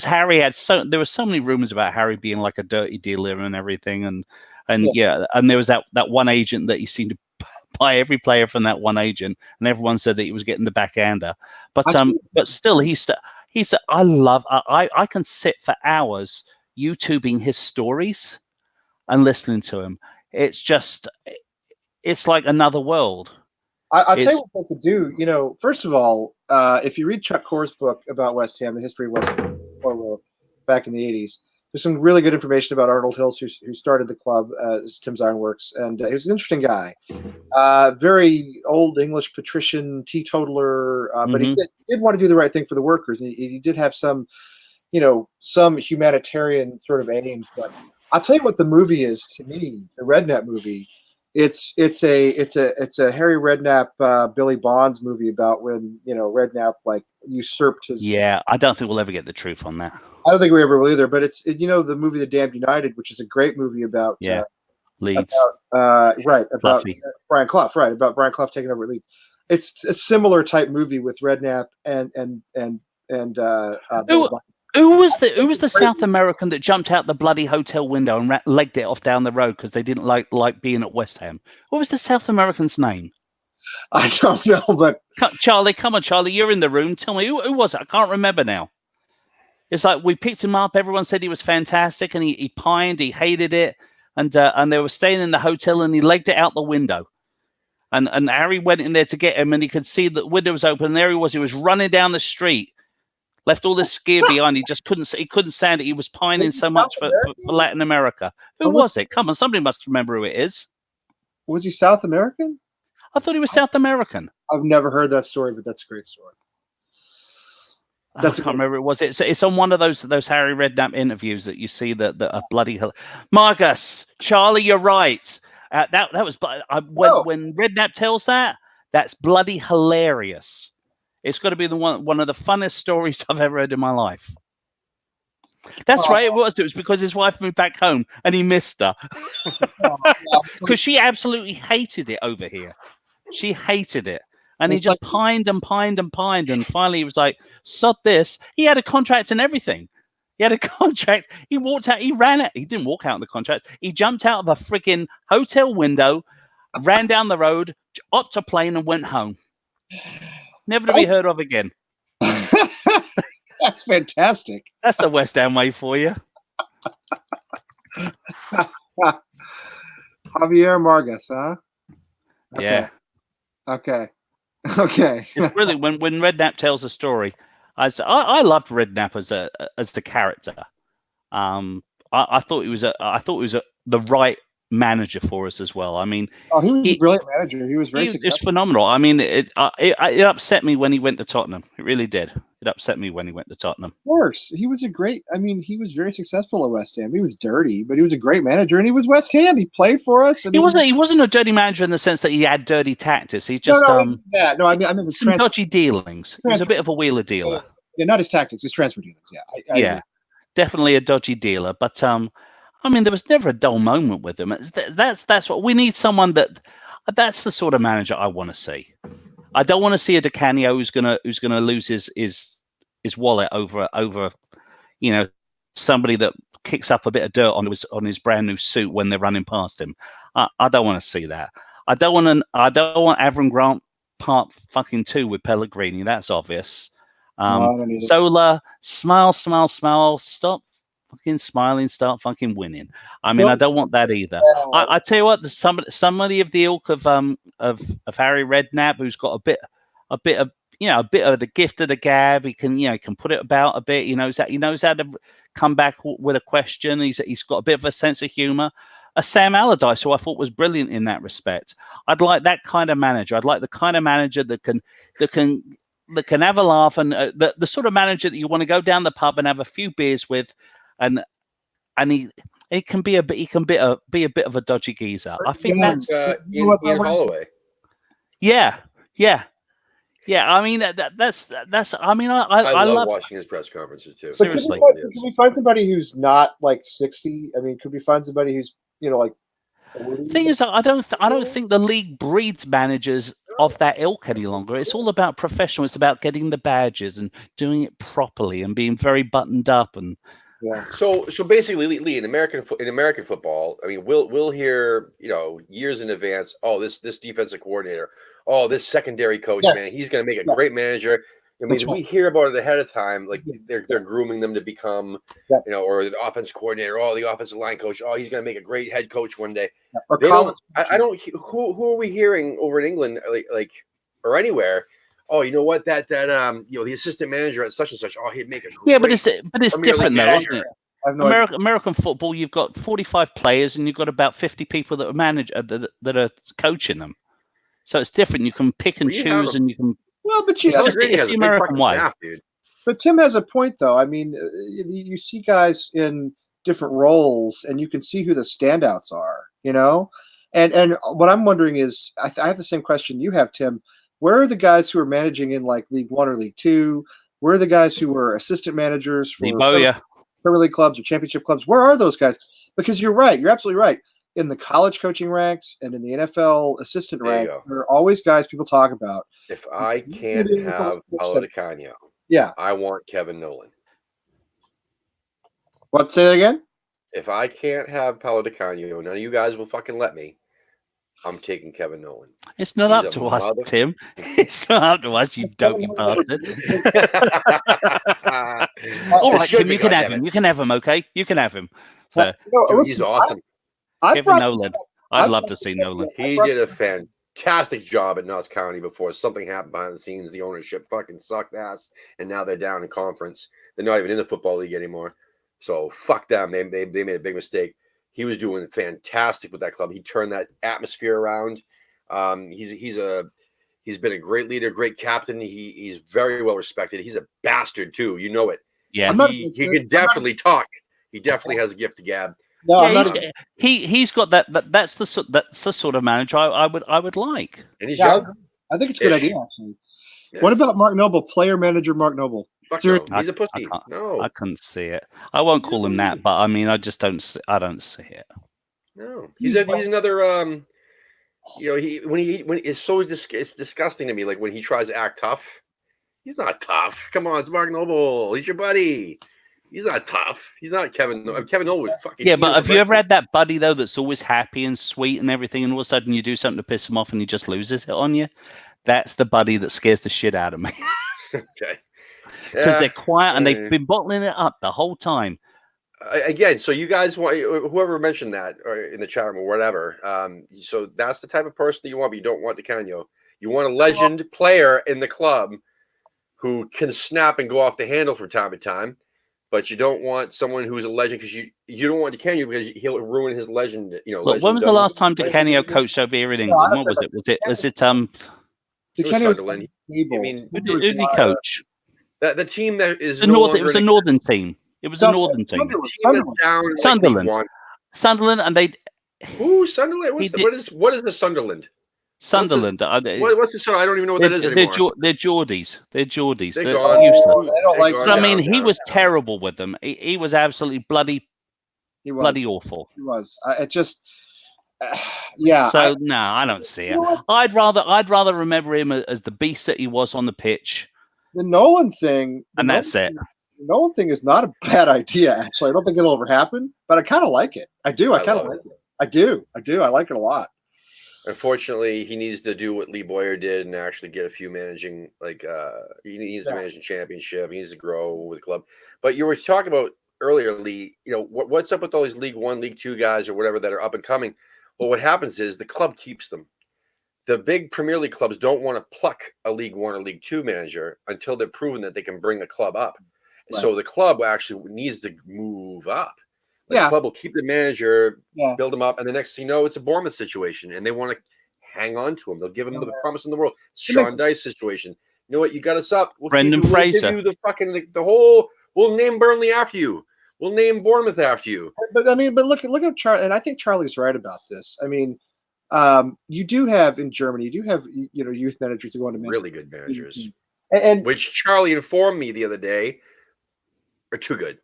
Harry there were so many rumors about Harry being like a dirty dealer and everything, and there was that one agent that he seemed to buy every player from that one agent, and everyone said that he was getting the backhander. But still, I can sit for hours YouTubing his stories and listening to him. It's like another world. I'll tell you what they could do. First of all, if you read Chuck Corr's book about West Ham, the history of West Ham back in the 80s, there's some really good information about Arnold Hills, who started the club as Thames Ironworks, and he was an interesting guy. Very old English patrician, teetotaler, but he did want to do the right thing for the workers, and he did have some humanitarian sort of aims. But I'll tell you what the movie is to me, the Redknapp movie. It's a Harry Redknapp, Billy Bonds movie about when Redknapp usurped his. Yeah, I don't think we'll ever get the truth on that. I don't think we ever will either. But it's the movie The Damned United, which is a great movie about Leeds. About Fluffy. Brian Clough, right? About Brian Clough taking over Leeds. It's a similar type movie with Redknapp and Who, Bill who was the South American that jumped out the bloody hotel window and legged it off down the road because they didn't like being at West Ham? What was the South American's name? I don't know, but Charlie, come on, Charlie, you're in the room. Tell me who was it? I can't remember now. It's like we picked him up. Everyone said he was fantastic, and he pined. He hated it, and they were staying in the hotel, and he legged it out the window. And Harry went in there to get him, and he could see that the window was open. And there he was. He was running down the street, left all this gear behind. He just couldn't stand it. He was pining so much for Latin America. Who was it? Come on, somebody must remember who it is. Was he South American? I thought he was South American. I've never heard that story, but that's a great story. I can't remember who it was. It's on one of those Harry Redknapp interviews that you see that are bloody. Marcus, Charlie, you're right. That was when Redknapp tells that's bloody hilarious. It's got to be one of the funnest stories I've ever heard in my life. That's right. It was because his wife moved back home and he missed her because she absolutely hated it over here. She hated it. And he just pined and pined and pined. And finally he was like, sod this. He had a contract and everything. He had a contract. He walked out. He ran it. He didn't walk out of the contract. He jumped out of a freaking hotel window, ran down the road, hopped a plane and went home. Never to be heard of again. That's fantastic. That's the West Ham way for you. Javier Margus, huh? Okay. Yeah. Okay. It's really when Redknapp tells a story. I loved Redknapp as the character. I thought he was the right manager for us as well. I mean, he was a brilliant manager. He was very successful. It's phenomenal. I mean, it upset me when he went to Tottenham. It really did. It upset me when he went to Tottenham. Of course, he was he was very successful at West Ham. He was dirty, but he was a great manager, and he was West Ham. He played for us. He wasn't a dirty manager in the sense that he had dirty tactics. He just I mean some dodgy dealings. He was a bit of a wheeler dealer. Yeah, not his tactics, his transfer dealings. Yeah, definitely a dodgy dealer. But I mean, there was never a dull moment with him. That's what we need. Someone that's the sort of manager I want to see. I don't want to see a Di Canio who's gonna lose his wallet over somebody that kicks up a bit of dirt on his brand new suit when they're running past him. I don't want to see that. I don't want Avram Grant Part fucking 2 with Pellegrini. That's obvious. Sola, smile, stop fucking smiling, start fucking winning. I mean, I don't want that either. I tell you what, there's somebody of the ilk of Harry Redknapp who's got a bit of the gift of the gab. He can put it about a bit. He knows how to come back with a question. He's got a bit of a sense of humor. A Sam Allardyce, who I thought was brilliant in that respect. I'd like that kind of manager. I'd like the kind of manager that can have a laugh, and the sort of manager that you want to go down the pub and have a few beers with, and he can be a bit of a dodgy geezer. I think that's Ian Holloway. Yeah. I mean that's. I mean, I love watching his press conferences too. Seriously, could we find somebody who's not like 60? I mean, could we find somebody who's like? The thing is, I don't think the league breeds managers of that ilk any longer. It's all about professional. It's about getting the badges and doing it properly and being very buttoned up and. Yeah. So basically, Lee, in American football, I mean, we'll hear years in advance. Oh, this defensive coordinator. Oh, this secondary coach, man, he's going to make a great manager. I mean, we hear about it ahead of time, like they're grooming them to become, or the offensive coordinator. Oh, the offensive line coach. Oh, he's going to make a great head coach one day. I don't. Who are we hearing over in England, like or anywhere? Oh, you know what? That the assistant manager at such and such. Oh, he'd make a great but it's different though, isn't it? American football, you've got 45 players and you've got about 50 people that are coaching them. So it's different. You can pick and choose, and you can. Well, but it's the American way. Staff, dude. But Tim has a point, though. I mean, you see guys in different roles, and you can see who the standouts are. And what I'm wondering is, I have the same question you have, Tim. Where are the guys who are managing in like League One or League Two? Where are the guys who were assistant managers for Premier League clubs or Championship clubs? Where are those guys? Because you're right. You're absolutely right. in the college coaching ranks and in the NFL assistant There you ranks, go. there are always guys people talk about. If I can't have Paulo Di Canio, Yeah. I want Kevin Nolan. What? Say that again? If I can't have Paulo Di Canio, none of you guys will fucking let me. I'm taking Kevin Nolan. It's not up to us, Tim. It's not up to us, you dopey bastard. All right, Tim, you can have him. You can have him, okay? You can have him. So, dude, he's awesome. Kevin Nolan. I'd love to see Nolan. He did a fantastic job at Knox County before something happened behind the scenes. The ownership fucking sucked ass, and now they're down in conference. They're not even in the football league anymore. So fuck them. They made a big mistake. He was doing fantastic with that club. He turned that atmosphere around. He's been a great leader, great captain. He's very well respected. He's a bastard too. You know it. Yeah, he can definitely talk. He definitely has a gift to gab. No, yeah, he's got that. That's the sort of manager I would like. And he's young. I think it's a good idea actually. Yeah. What about Mark Noble, player manager Mark Noble? No. He's a pussy. I couldn't see it. I won't call him that, but I mean, I just don't. I don't see it. No, he's another. When it's so it's disgusting to me. Like when he tries to act tough, he's not tough. Come on, it's Mark Noble. He's your buddy. He's not tough. He's not Kevin. Kevin Noble was fucking. Yeah, but have you ever had that buddy though that's always happy and sweet and everything, and all of a sudden you do something to piss him off and he just loses it on you? That's the buddy that scares the shit out of me. Okay. Because they're quiet and they've been bottling it up the whole time. Again, so you guys want whoever mentioned that or in the chat room or whatever. So that's the type of person that you want, but you don't want Di Canio. You want a legend player in the club who can snap and go off the handle from time to time, but you don't want someone who's a legend because you don't want Di Canio because he'll ruin his legend. You know. Look, when was the last time Di Canio coached over here in England? What was it? Was it Sunderland. I mean, who did he coach? The team that is it was a northern team. It was a northern team. Sunderland, and they. Who Sunderland? What is the Sunderland? Sunderland. What's the Sunderland? I don't even know what that is anymore. They're Geordies. They're Geordies. They're useless. They don't like. I mean, he was terrible with them. He was absolutely bloody awful. He was. It just. Yeah. So no, I don't see it. I'd rather remember him as the beast that he was on the pitch. The Nolan thing, that's it. The Nolan thing is not a bad idea. Actually, I don't think it'll ever happen, but I kind of like it. I do. I kind of like it. I do. I like it a lot. Unfortunately, he needs to do what Lee Boyer did and actually get a few managing. He needs to manage a championship. He needs to grow with the club. But you were talking about earlier, Lee. You know what's up with all these League One, League Two guys or whatever that are up and coming. Well, what happens is the club keeps them. The big Premier League clubs don't want to pluck a League One or League Two manager until they're proven that they can bring the club up. Right. So the club actually needs to move up. The club will keep the manager, build him up, and the next thing you know, it's a Bournemouth situation, and they want to hang on to him. They'll give him the promise in the world. It's Sean Dice situation. You know what? You got us up. Brendan Fraser. We'll give you the whole. We'll name Burnley after you. We'll name Bournemouth after you. But I mean, look at Charlie, and I think Charlie's right about this. I mean. You do have in Germany, youth managers who go into really good managers, and which Charlie informed me the other day are too good.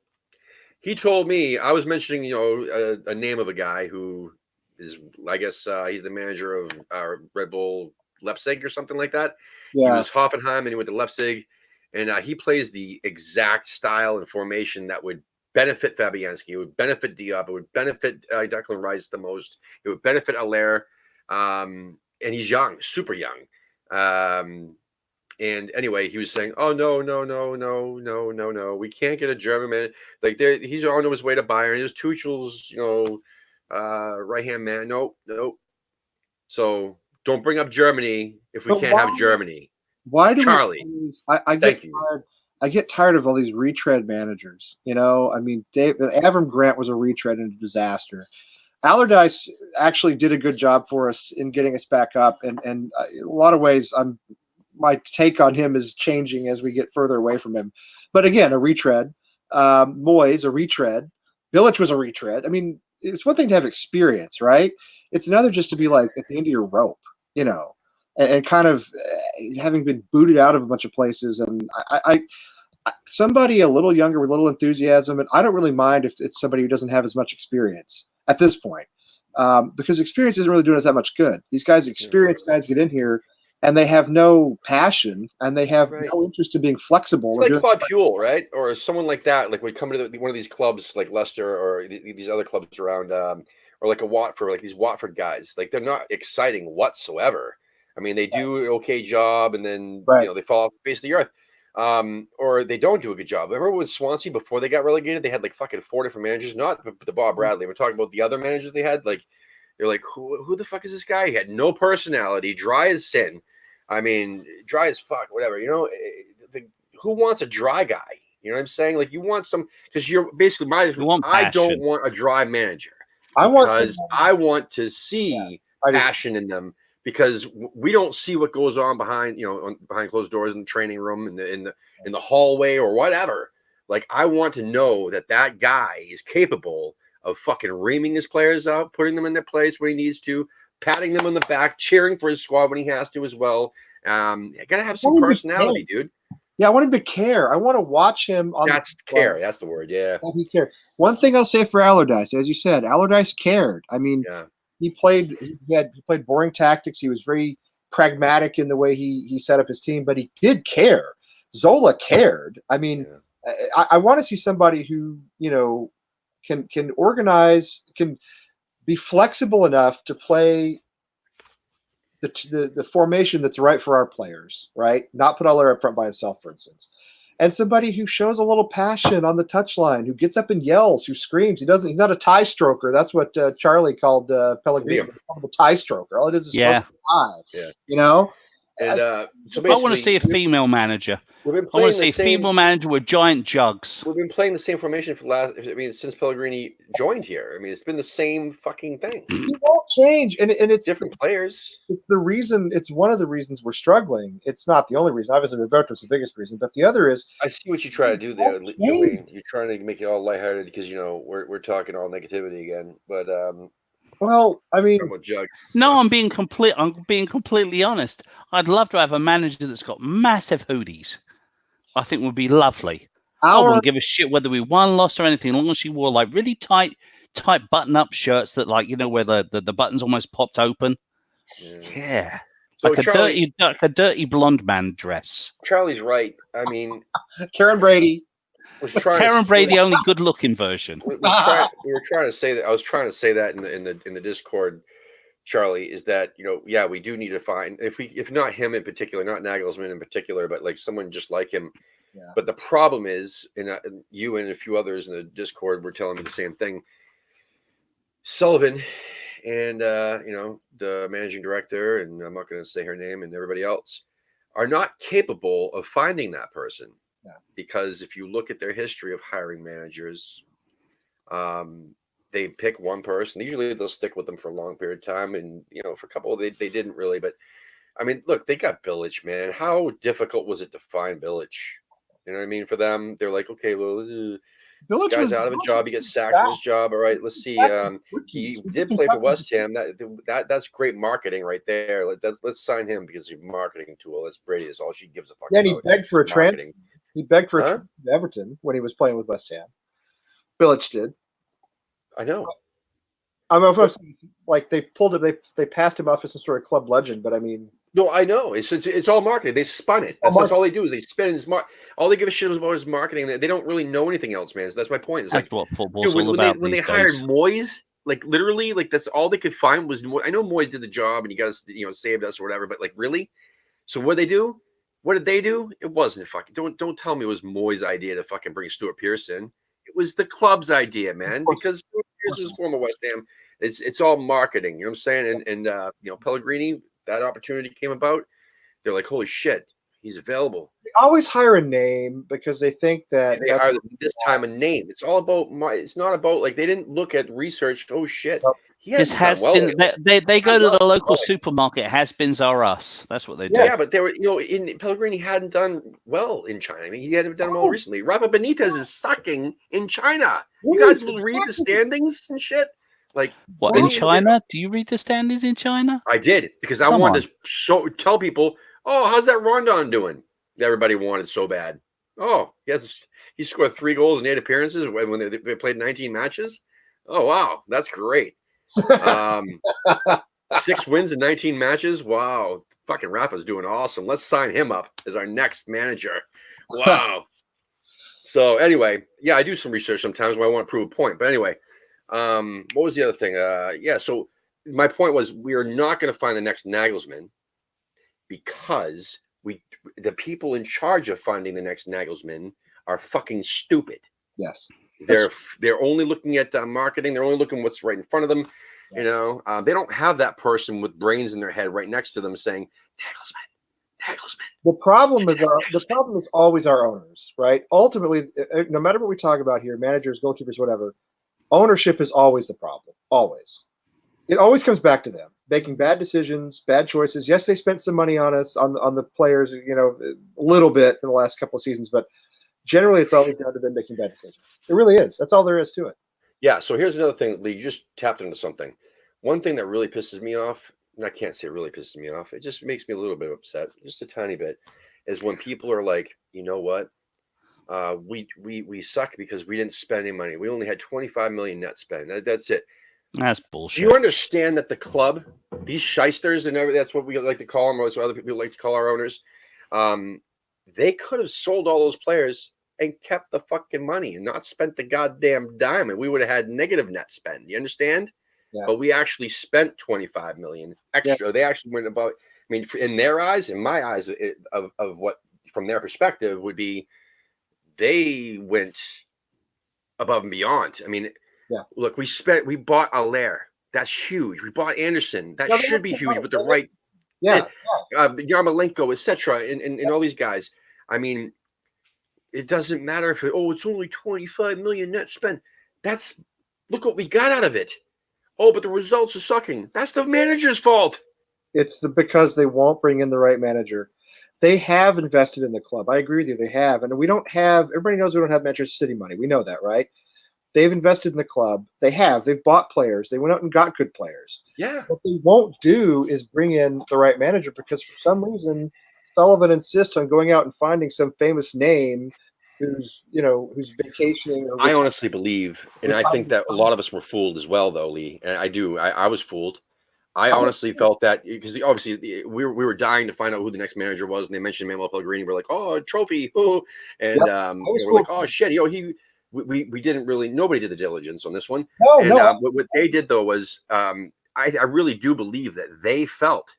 He told me I was mentioning, a name of a guy who is, I guess, he's the manager of Red Bull Leipzig or something like that. Yeah. He was Hoffenheim and he went to Leipzig, and he plays the exact style and formation that would benefit Fabianski. It would benefit Diop. It would benefit Declan Rice the most. It would benefit Allaire. And he's young, super young. And anyway, he was saying, "Oh no, we can't get a German man. Like he's on his way to Bayern. He was Tuchel's, right hand man. No. So don't bring up Germany if we can't have Germany." Why do Charlie? I get tired of all these retread managers. I mean, Avram Grant was a retread and a disaster. Allardyce actually did a good job for us in getting us back up, and in a lot of ways, my take on him is changing as we get further away from him. But again, a retread. Moyes, a retread. Bilic was a retread. I mean, it's one thing to have experience, right? It's another just to be like at the end of your rope, and kind of having been booted out of a bunch of places. And I somebody a little younger with a little enthusiasm, and I don't really mind if it's somebody who doesn't have as much experience at this point. because experience isn't really doing us that much good. These guys, experienced guys, get in here and they have no passion and they have no interest in being flexible. It's like Claude Puel, right? Or someone like that. Like would come to one of these clubs like Leicester or these other clubs around, or like a Watford, like these Watford guys. Like they're not exciting whatsoever. I mean, they do an okay job and then they fall off the face of the earth. Or they don't do a good job. Remember with Swansea before they got relegated, they had like fucking 4 different managers, not the Bob Bradley. We're talking about the other managers they had. Like they're like, who the fuck is this guy? He had no personality, dry as sin. I mean, dry as fuck, whatever. Who wants a dry guy? You know what I'm saying? Like you want some, because you're basically I don't want a dry manager. I want to see passion in them, because we don't see what goes on behind closed doors in the training room, in the hallway or whatever. Like I want to know that guy is capable of fucking reaming his players out, putting them in their place when he needs to, patting them on the back, cheering for his squad when he has to as well. I gotta have some personality, dude. Yeah, I want him to care. I want to watch him. That's care. That's the word. Yeah. He cared. One thing I'll say for Allardyce, as you said, Allardyce cared. I mean, he played boring tactics. He was very pragmatic in the way he set up his team, but he did care. Zola cared. I mean, I want to see somebody who can organize, can be flexible enough to play the formation that's right for our players, right? Not put Aller up front by himself, for instance. And somebody who shows a little passion on the touchline, who gets up and yells, who screams. He's not a tie stroker. That's what Charlie called Pellegrini, a tie stroker. All it is stroke the tie. Yeah. And so I want to see a female manager. I want to see a female manager with giant jugs. We've been playing the same formation for since Pellegrini joined here. I mean, it's been the same fucking thing. It won't change, and it's different players. It's the reason. It's one of the reasons we're struggling. It's not the only reason. Obviously, Roberto's the biggest reason, but the other is. I see what you try to do there, Dwayne. You're trying to make it all lighthearted because we're talking all negativity again, but. Well, I mean, no, I'm being completely honest. I'd love to have a manager that's got massive hoodies. I think would be lovely. I wouldn't give a shit whether we won, lost, or anything, as long as she wore like really tight button-up shirts that, like, where the buttons almost popped open. Yeah. So like a dirty blonde man dress. Charlie's right. I mean, Karen Brady. Karen Brady, only good-looking version. We were trying to say that. I was trying to say that in the Discord, Charlie, is that we do need to find, if not him in particular, not Nagelsmann in particular, but like someone just like him. Yeah. But the problem is, and you and a few others in the Discord were telling me the same thing. Sullivan and the managing director, and I'm not going to say her name, and everybody else are not capable of finding that person. Yeah. Because if you look at their history of hiring managers, they pick one person. Usually they'll stick with them for a long period of time. And, for a couple, they didn't really. But, I mean, look, they got Bilic, man. How difficult was it to find Bilic? You know what I mean? For them, they're like, okay, well, this guy's out of a job. He gets sacked from his job. All right, let's see. He did play for West Ham. That's great marketing right there. Let's sign him because he's a marketing tool. That's Brady. That's all she gives a fuck about. Yeah, he begged for a transfer. He begged for a transfer to Everton when he was playing with West Ham. Bilic did. I know. Like they pulled him. They passed him off as some sort of club legend. But I mean, no, I know. It's all marketing. They spun it. That's all they do is they spin his all they give a shit about is marketing. They don't really know anything else, man. So that's my point. It's that's what football's all about. When they hired Moyes, like literally, like that's all they could find was. I know Moyes did the job and he got us, saved us or whatever. But like really, so what did they do? What did they do? It wasn't fucking. Don't tell me it was Moyes' idea to fucking bring Stuart Pearce in. It was the club's idea, man. Because Stuart Pearce is former West Ham. It's all marketing. You know what I'm saying? And Pellegrini, that opportunity came about. They're like, holy shit, he's available. They always hire a name because they think that they hire this time a name. It's all about it's not about like they didn't look at research. Oh shit. This has been. They go to the local supermarket. Has-beens are us. That's what they do. Yeah, but they were, in Pellegrini hadn't done well in China. I mean, he hadn't done well recently. Rafa Benitez is sucking in China. You guys will read the standings and shit. Like what in China? Do you read the standings in China? I did because I wanted to tell people, oh, how's that Rondon doing? Everybody wanted so bad. Oh, yes, he scored 3 goals in 8 appearances when they played 19 matches. Oh wow, that's great. 6 wins in 19 matches. Wow. Fucking Rafa's doing awesome. Let's sign him up as our next manager. Wow. So anyway, yeah, I do some research sometimes when I want to prove a point. But anyway, what was the other thing? Yeah, so my point was we are not going to find the next Nagelsmann because the people in charge of finding the next Nagelsmann are fucking stupid. Yes. They're only looking at marketing. They're only looking what's right in front of them. Yeah. You know, they don't have that person with brains in their head right next to them saying, Nagelsmann. The problem is always our owners, right? Ultimately, no matter what we talk about here, managers, goalkeepers, whatever, ownership is always the problem. Always. It always comes back to them making bad decisions, bad choices. Yes, they spent some money on us, on the players, you know, a little bit in the last couple of seasons, but generally it's always down to them making bad decisions. It really is. That's all there is to it. Yeah. So here's another thing, Lee. You just tapped into something. One thing that really pisses me off, and I can't say it really pisses me off, it just makes me a little bit upset, just a tiny bit, is when people are like, you know what? We suck because we didn't spend any money. We only had 25 million net spend. That's it. That's bullshit. Do you understand that the club, these shysters, and that's what we like to call them, or that's what other people like to call our owners, they could have sold all those players and kept the fucking money and not spent the goddamn dime, and we would have had negative net spend. You understand? Yeah. But we actually spent 25 million extra. Yeah. They actually went about. I mean, in their eyes, in my eyes, of what from their perspective would be, they went above and beyond. I mean, yeah. Look, we bought Allaire. That's huge. We bought Anderson. That should be huge with the right. Yeah. Yarmolenko, etc., and all these guys. I mean, it doesn't matter if it's only 25 million net spend. Look what we got out of it. Oh, but the results are sucking. That's the manager's fault. It's because they won't bring in the right manager. They have invested in the club. I agree with you. They have. And everybody knows we don't have Manchester City money. We know that, right? They've invested in the club. They've bought players. They went out and got good players. Yeah. What they won't do is bring in the right manager because for some reason, Sullivan insists on going out and finding some famous name who's vacationing. I honestly believe, and I think that a lot of us were fooled as well, though, Lee. And I do. I was fooled. I honestly felt that because obviously we were dying to find out who the next manager was, and they mentioned Manuel Pellegrini. We're like, oh, trophy, and we're like, oh shit, we didn't really. Nobody did the diligence on this one. What they did though was, I really do believe that they felt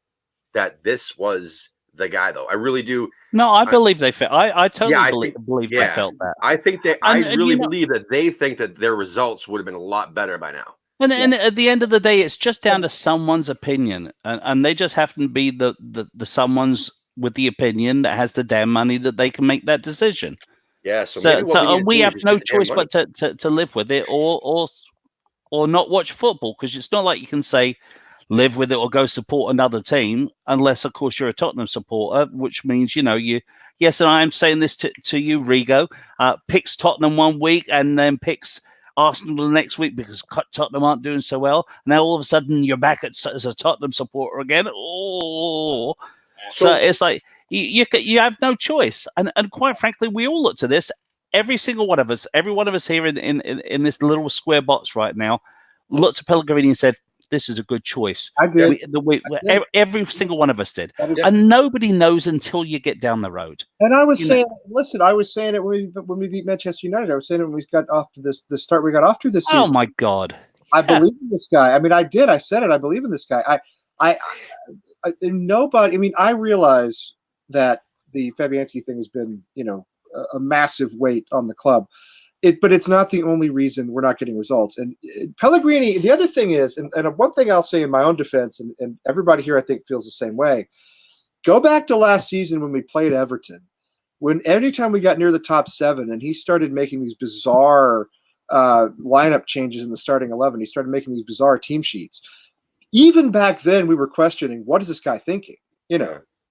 that this was the guy, though. I really do. No, I believe they felt. I totally believe they felt that. I think that I really believe that they think that their results would have been a lot better by now. And at the end of the day, it's just down to someone's opinion, and they just happen to be the someone's with the opinion that has the damn money that they can make that decision. Yeah. So we have no choice but to live with it, or not watch football, because it's not like you can say live with it or go support another team, unless of course you're a Tottenham supporter, which means yes, and I am saying this to you, Rigo, picks Tottenham one week and then picks Arsenal the next week because Tottenham aren't doing so well. Now all of a sudden you're back as a Tottenham supporter again. So it's like you have no choice, and quite frankly, we all look to this. Every one of us here in this little square box right now looked at Pellegrini and said, this is a good choice. I did. Every single one of us did. And nobody knows until you get down the road. And I was saying it when we beat Manchester United. I was saying it when we got off to the start we got off to this season. Oh my God. I believe in this guy. I mean, I did. I said it. I believe in this guy. I realize that the Fabianski thing has been, a massive weight on the club. But it's not the only reason we're not getting results. And Pellegrini, the other thing is, and one thing I'll say in my own defense, and everybody here I think feels the same way, go back to last season when we played Everton, when anytime we got near the top 7 and he started making these bizarre lineup changes in the starting 11, he started making these bizarre team sheets. Even back then we were questioning, what is this guy thinking?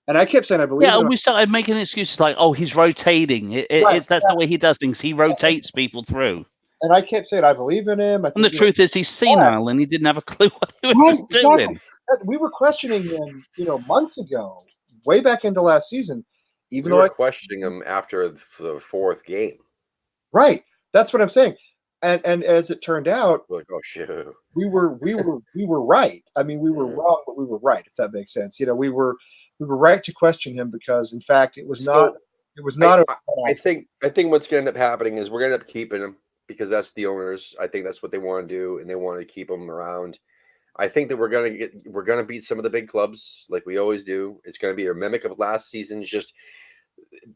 And I kept saying, I believe. Yeah, we started making excuses like, "Oh, he's rotating. That's the way he does things. He rotates people through." And I kept saying, I believe in him. And the truth is, he's senile, and he didn't have a clue what he was doing. We were questioning him, months ago, way back into last season. We were questioning him after the 4th game. Right. That's what I'm saying. And as it turned out, We're like, oh shit. we were right. I mean, we were wrong, but we were right, if that makes sense. We were right to question him because, in fact, it was not. It was not. I think what's going to end up happening is we're going to end up keeping him because that's the owners. I think that's what they want to do, and they want to keep him around. I think that we're going to beat some of the big clubs like we always do. It's going to be a mimic of last season. It's just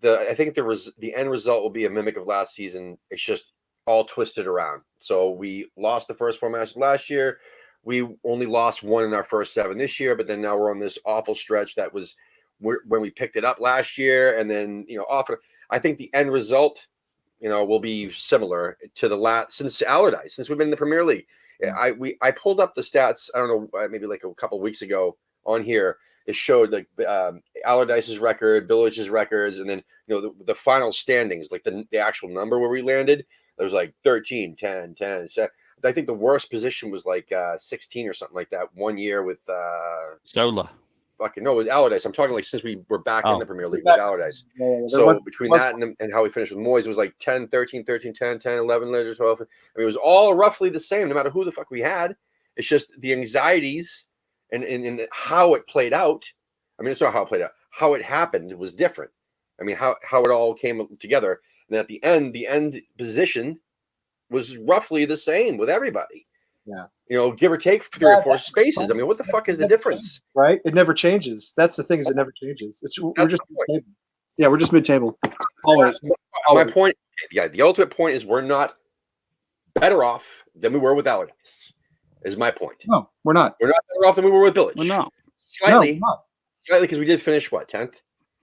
I think the end result will be a mimic of last season. It's just all twisted around. So we lost the first 4 matches last year. We only lost 1 in our first 7 this year, but then now we're on this awful stretch that was when we picked it up last year, and then often I think the end result, will be similar to the last since Allardyce, since we've been in the Premier League. I pulled up the stats. I don't know, maybe like a couple of weeks ago on here. It showed like Allardyce's record, Billich's records, and then the final standings, like the actual number where we landed. There was like 13, 10, 10. I think the worst position was like 16 or something like that 1 year with Zola. Fucking no, with Allardyce. I'm talking like since we were back in the Premier League with Allardyce. So between that and how we finished with Moyes, it was like 10, 13, 13, 10, 10, 11, later 12. I mean, it was all roughly the same, no matter who the fuck we had. It's just the anxieties and how it played out. I mean, it's not how it played out. How it happened was different. I mean, how it all came together. And at the end position was roughly the same with everybody. Yeah. Give or take 3 or 4 spaces. I mean, what the fuck is the difference? Right? It never changes. That's the thing, is it never changes. We're just mid-table. Yeah, we're just mid-table. Always. My point, the ultimate point is we're not better off than we were with Allardyce, is my point. No, we're not. We're not better off than we were with Billich. We're not. Slightly, because we did finish, 10th?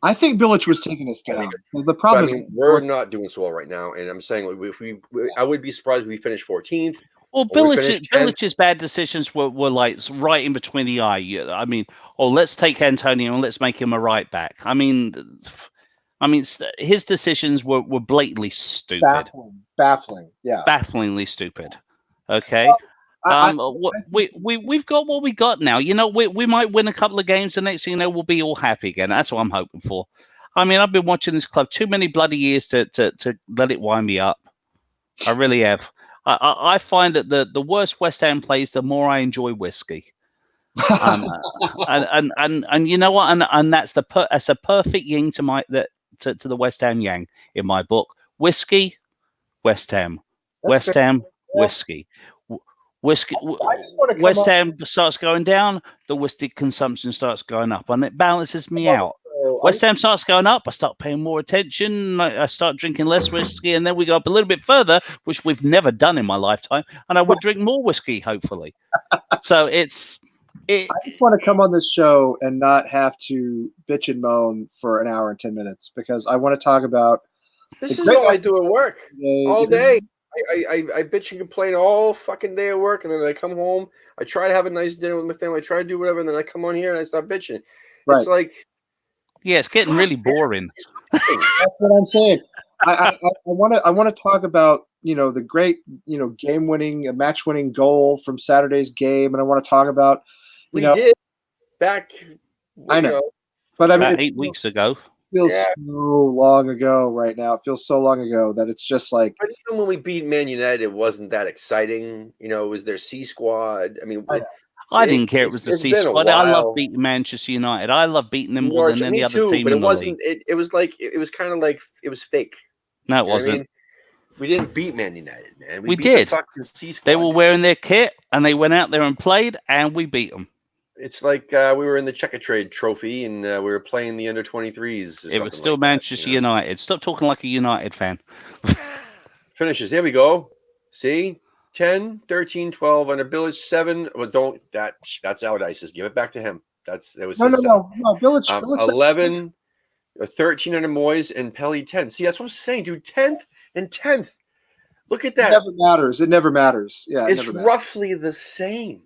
I think Billich was taking us down. The problem is we're not doing so well right now, and I'm saying I would be surprised if we finished 14th. Well, Billich's bad decisions were like right in between the eye. I mean, let's take Antonio and let's make him a right back. I mean, his decisions were blatantly stupid. Baffling. Yeah. Bafflingly stupid. Okay. We've got what we got now. We might win a couple of games. The next thing you know, we'll be all happy again. That's what I'm hoping for. I mean, I've been watching this club too many bloody years to let it wind me up. I really have. I find that the worse West Ham plays, the more I enjoy whiskey. And you know what? And that's a perfect yin to the West Ham yang in my book. Whiskey, West Ham, West Ham, whiskey. Whiskey. West Ham starts going down, the whiskey consumption starts going up, and it balances me out. West Ham starts going up, I start paying more attention, I start drinking less whiskey, and then we go up a little bit further, which we've never done in my lifetime, and I would drink more whiskey, hopefully. So I just want to come on this show and not have to bitch and moan for an hour and 10 minutes, because I want to talk about this is all I do at work all day. I bitch and complain all fucking day at work, and then I come home. I try to have a nice dinner with my family. I try to do whatever, and then I come on here and I start bitching. Right. It's like, yeah, it's getting really boring. That's what I'm saying. I want to talk about the great game-winning, match-winning goal from Saturday's game, and I want to talk about we did back. I know, but I mean, about 8 weeks ago. Feels so long ago right now. It feels so long ago that it's just like. But even when we beat Man United, it wasn't that exciting. It was their C squad. I mean, I didn't care. It was the C squad. I love beating Manchester United. I love beating them more than any other team. But it wasn't. It was like it was kind of like it was fake. No, it wasn't. I mean? We didn't beat Man United, man. We did. The fucking C squad. They were wearing their kit, and they went out there and played, and we beat them. It's like we were in the Checkatrade Trophy, and we were playing the under-23s. It was still like Manchester United. Stop talking like a United fan. Finishes. Here we go. See? 10, 13, 12 under Billich, 7. Well, that's Allardyce's. Give it back to him. No. Billich, 11, 13 under Moyes, and Pelly 10. See, that's what I'm saying, dude. 10th and 10th. Look at that. It never matters. Yeah, it's roughly the same.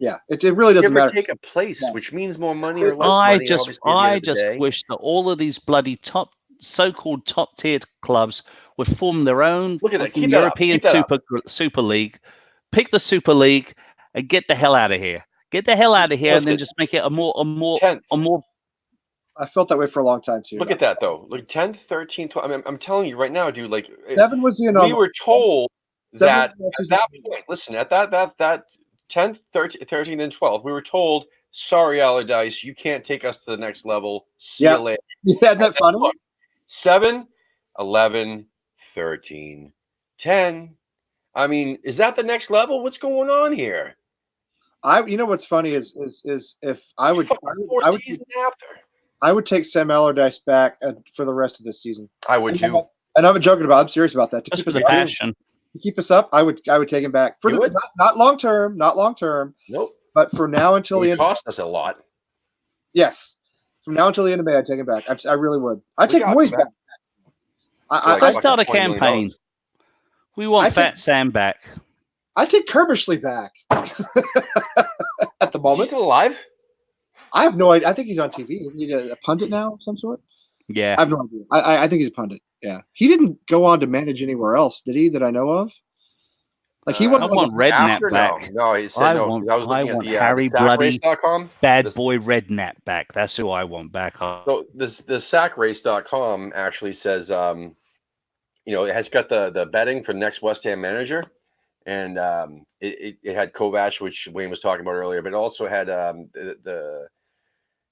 Yeah, it really doesn't matter. Take a place, which means more money or less money. I just wish that all of these bloody so-called top-tiered clubs would form their own European Super League, pick the Super League, and get the hell out of here. Get the hell out of here, and then just make it a more. I felt that way for a long time too. Look at that though. Look, 10th, 13th, 12. I mean, I'm telling you right now, dude. Like 7 was the anomaly. We were told that at that point, listen, at that 10th, 13th, and 12th, we were told, sorry, Allardyce, you can't take us to the next level. See you later. Yeah, isn't that funny? Look, 7, 11, 13, 10. I mean, is that the next level? What's going on here? You know what's funny is if I would take Sam Allardyce back for the rest of this season. I would too. And I'm joking about. I'm serious about that. Just for the passion. To keep us up, I would take him back for not long term, Nope. But for now until the end, cost us a lot. Yes, from now until the end of May, I'd take him back. I really would. I'd take Moyes back. Let's start a campaign. We want Fat Sam back. I'd take Kerbishley back. At the moment, is he still alive? I have no idea. I think he's on TV. Isn't he a pundit now of some sort? Yeah, I have no idea. I think he's a pundit. Yeah, he didn't go on to manage anywhere else, did he? That I know of. Like he wasn't. I want Redknapp back. No, he said no. I was looking at the Harry Bloody Bad Boy Redknapp back. That's who I want back. So the sackrace.com actually says, it has got the betting for the next West Ham manager, and it had Kovac, which Wayne was talking about earlier, but it also had the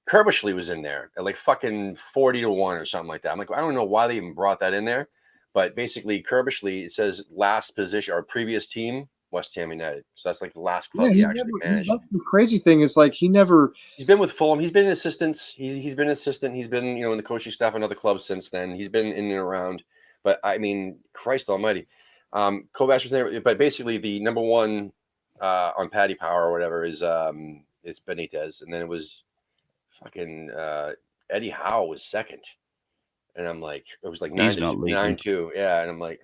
Kerbishley was in there at like fucking 40-1 or something like that. I'm like, I don't know why they even brought that in there. But basically, Kerbishley, it says last position or previous team, West Ham United. So that's like the last club he actually managed. That's the crazy thing is like he's been with Fulham. He's been an assistant. He's been an assistant. He's been in the coaching staff of other clubs since then. He's been in and around. But I mean, Christ Almighty, Kovac was there. But basically, the number one on Paddy Power or whatever is it's Benitez, and then it was fucking Eddie Howe was second. And I'm like, it was like 9-2. Yeah. And I'm like,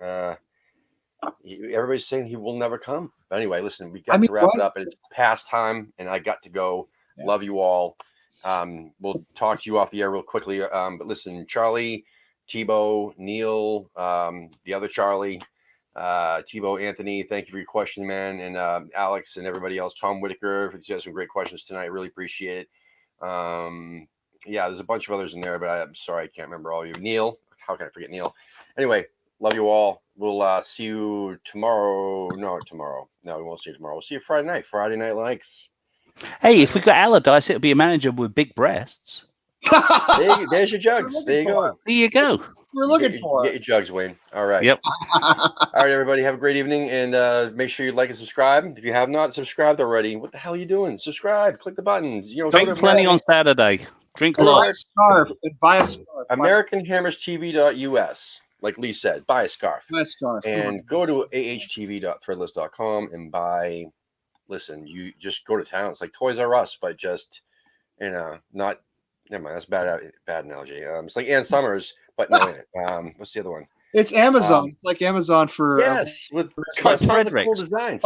everybody's saying he will never come. But anyway, listen, we got to wrap it up, and it's past time, and I got to go. Yeah. Love you all. We'll talk to you off the air real quickly. But listen, Charlie, Tebow, Neil, the other Charlie, Tebow, Anthony, thank you for your question, man. And Alex and everybody else, Tom Whitaker, you had some great questions tonight. Really appreciate it. Yeah, there's a bunch of others in there, but I'm sorry, I can't remember all of you. Neil, how can I forget Neil? Anyway, love you all. We'll see you tomorrow. No, tomorrow. No, we won't see you tomorrow. We'll see you Friday night. Friday Night Likes. Hey, if we got Allardyce, it'll be a manager with big breasts. There's your jugs. There you go. There you go. We're looking for. Get your jugs, Wayne. All right. Yep. All right, everybody. Have a great evening, and make sure you like and subscribe. If you have not subscribed already, what the hell are you doing? Subscribe. Click the buttons. Drink plenty on Saturday. Drink lots. Buy a scarf. AmericanHammersTV.us. Like Lee said, buy a scarf. Buy a scarf. And go to ahtv.threadless.com and buy. Listen, you just go to town. It's like Toys R Us, but just not. Never mind. That's bad analogy. It's like Ann Summers, but no. What's the other one? It's Amazon. It's like Amazon for with tons of cool designs.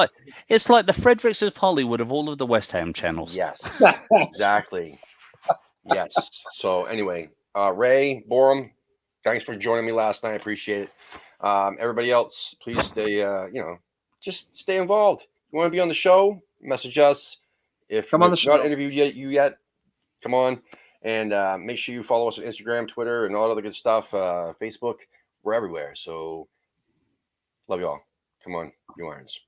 It's like the Fredericks of Hollywood of all of the West Ham channels. Yes, exactly. Yes. So anyway, Ray Borum, thanks for joining me last night. I appreciate it. Everybody else, please stay. Just stay involved. You want to be on the show? Message us. If come on the show. Not interviewed yet, come on. And make sure you follow us on Instagram, Twitter, and all that other good stuff. Facebook, we're everywhere. So love you all. Come on, you irons.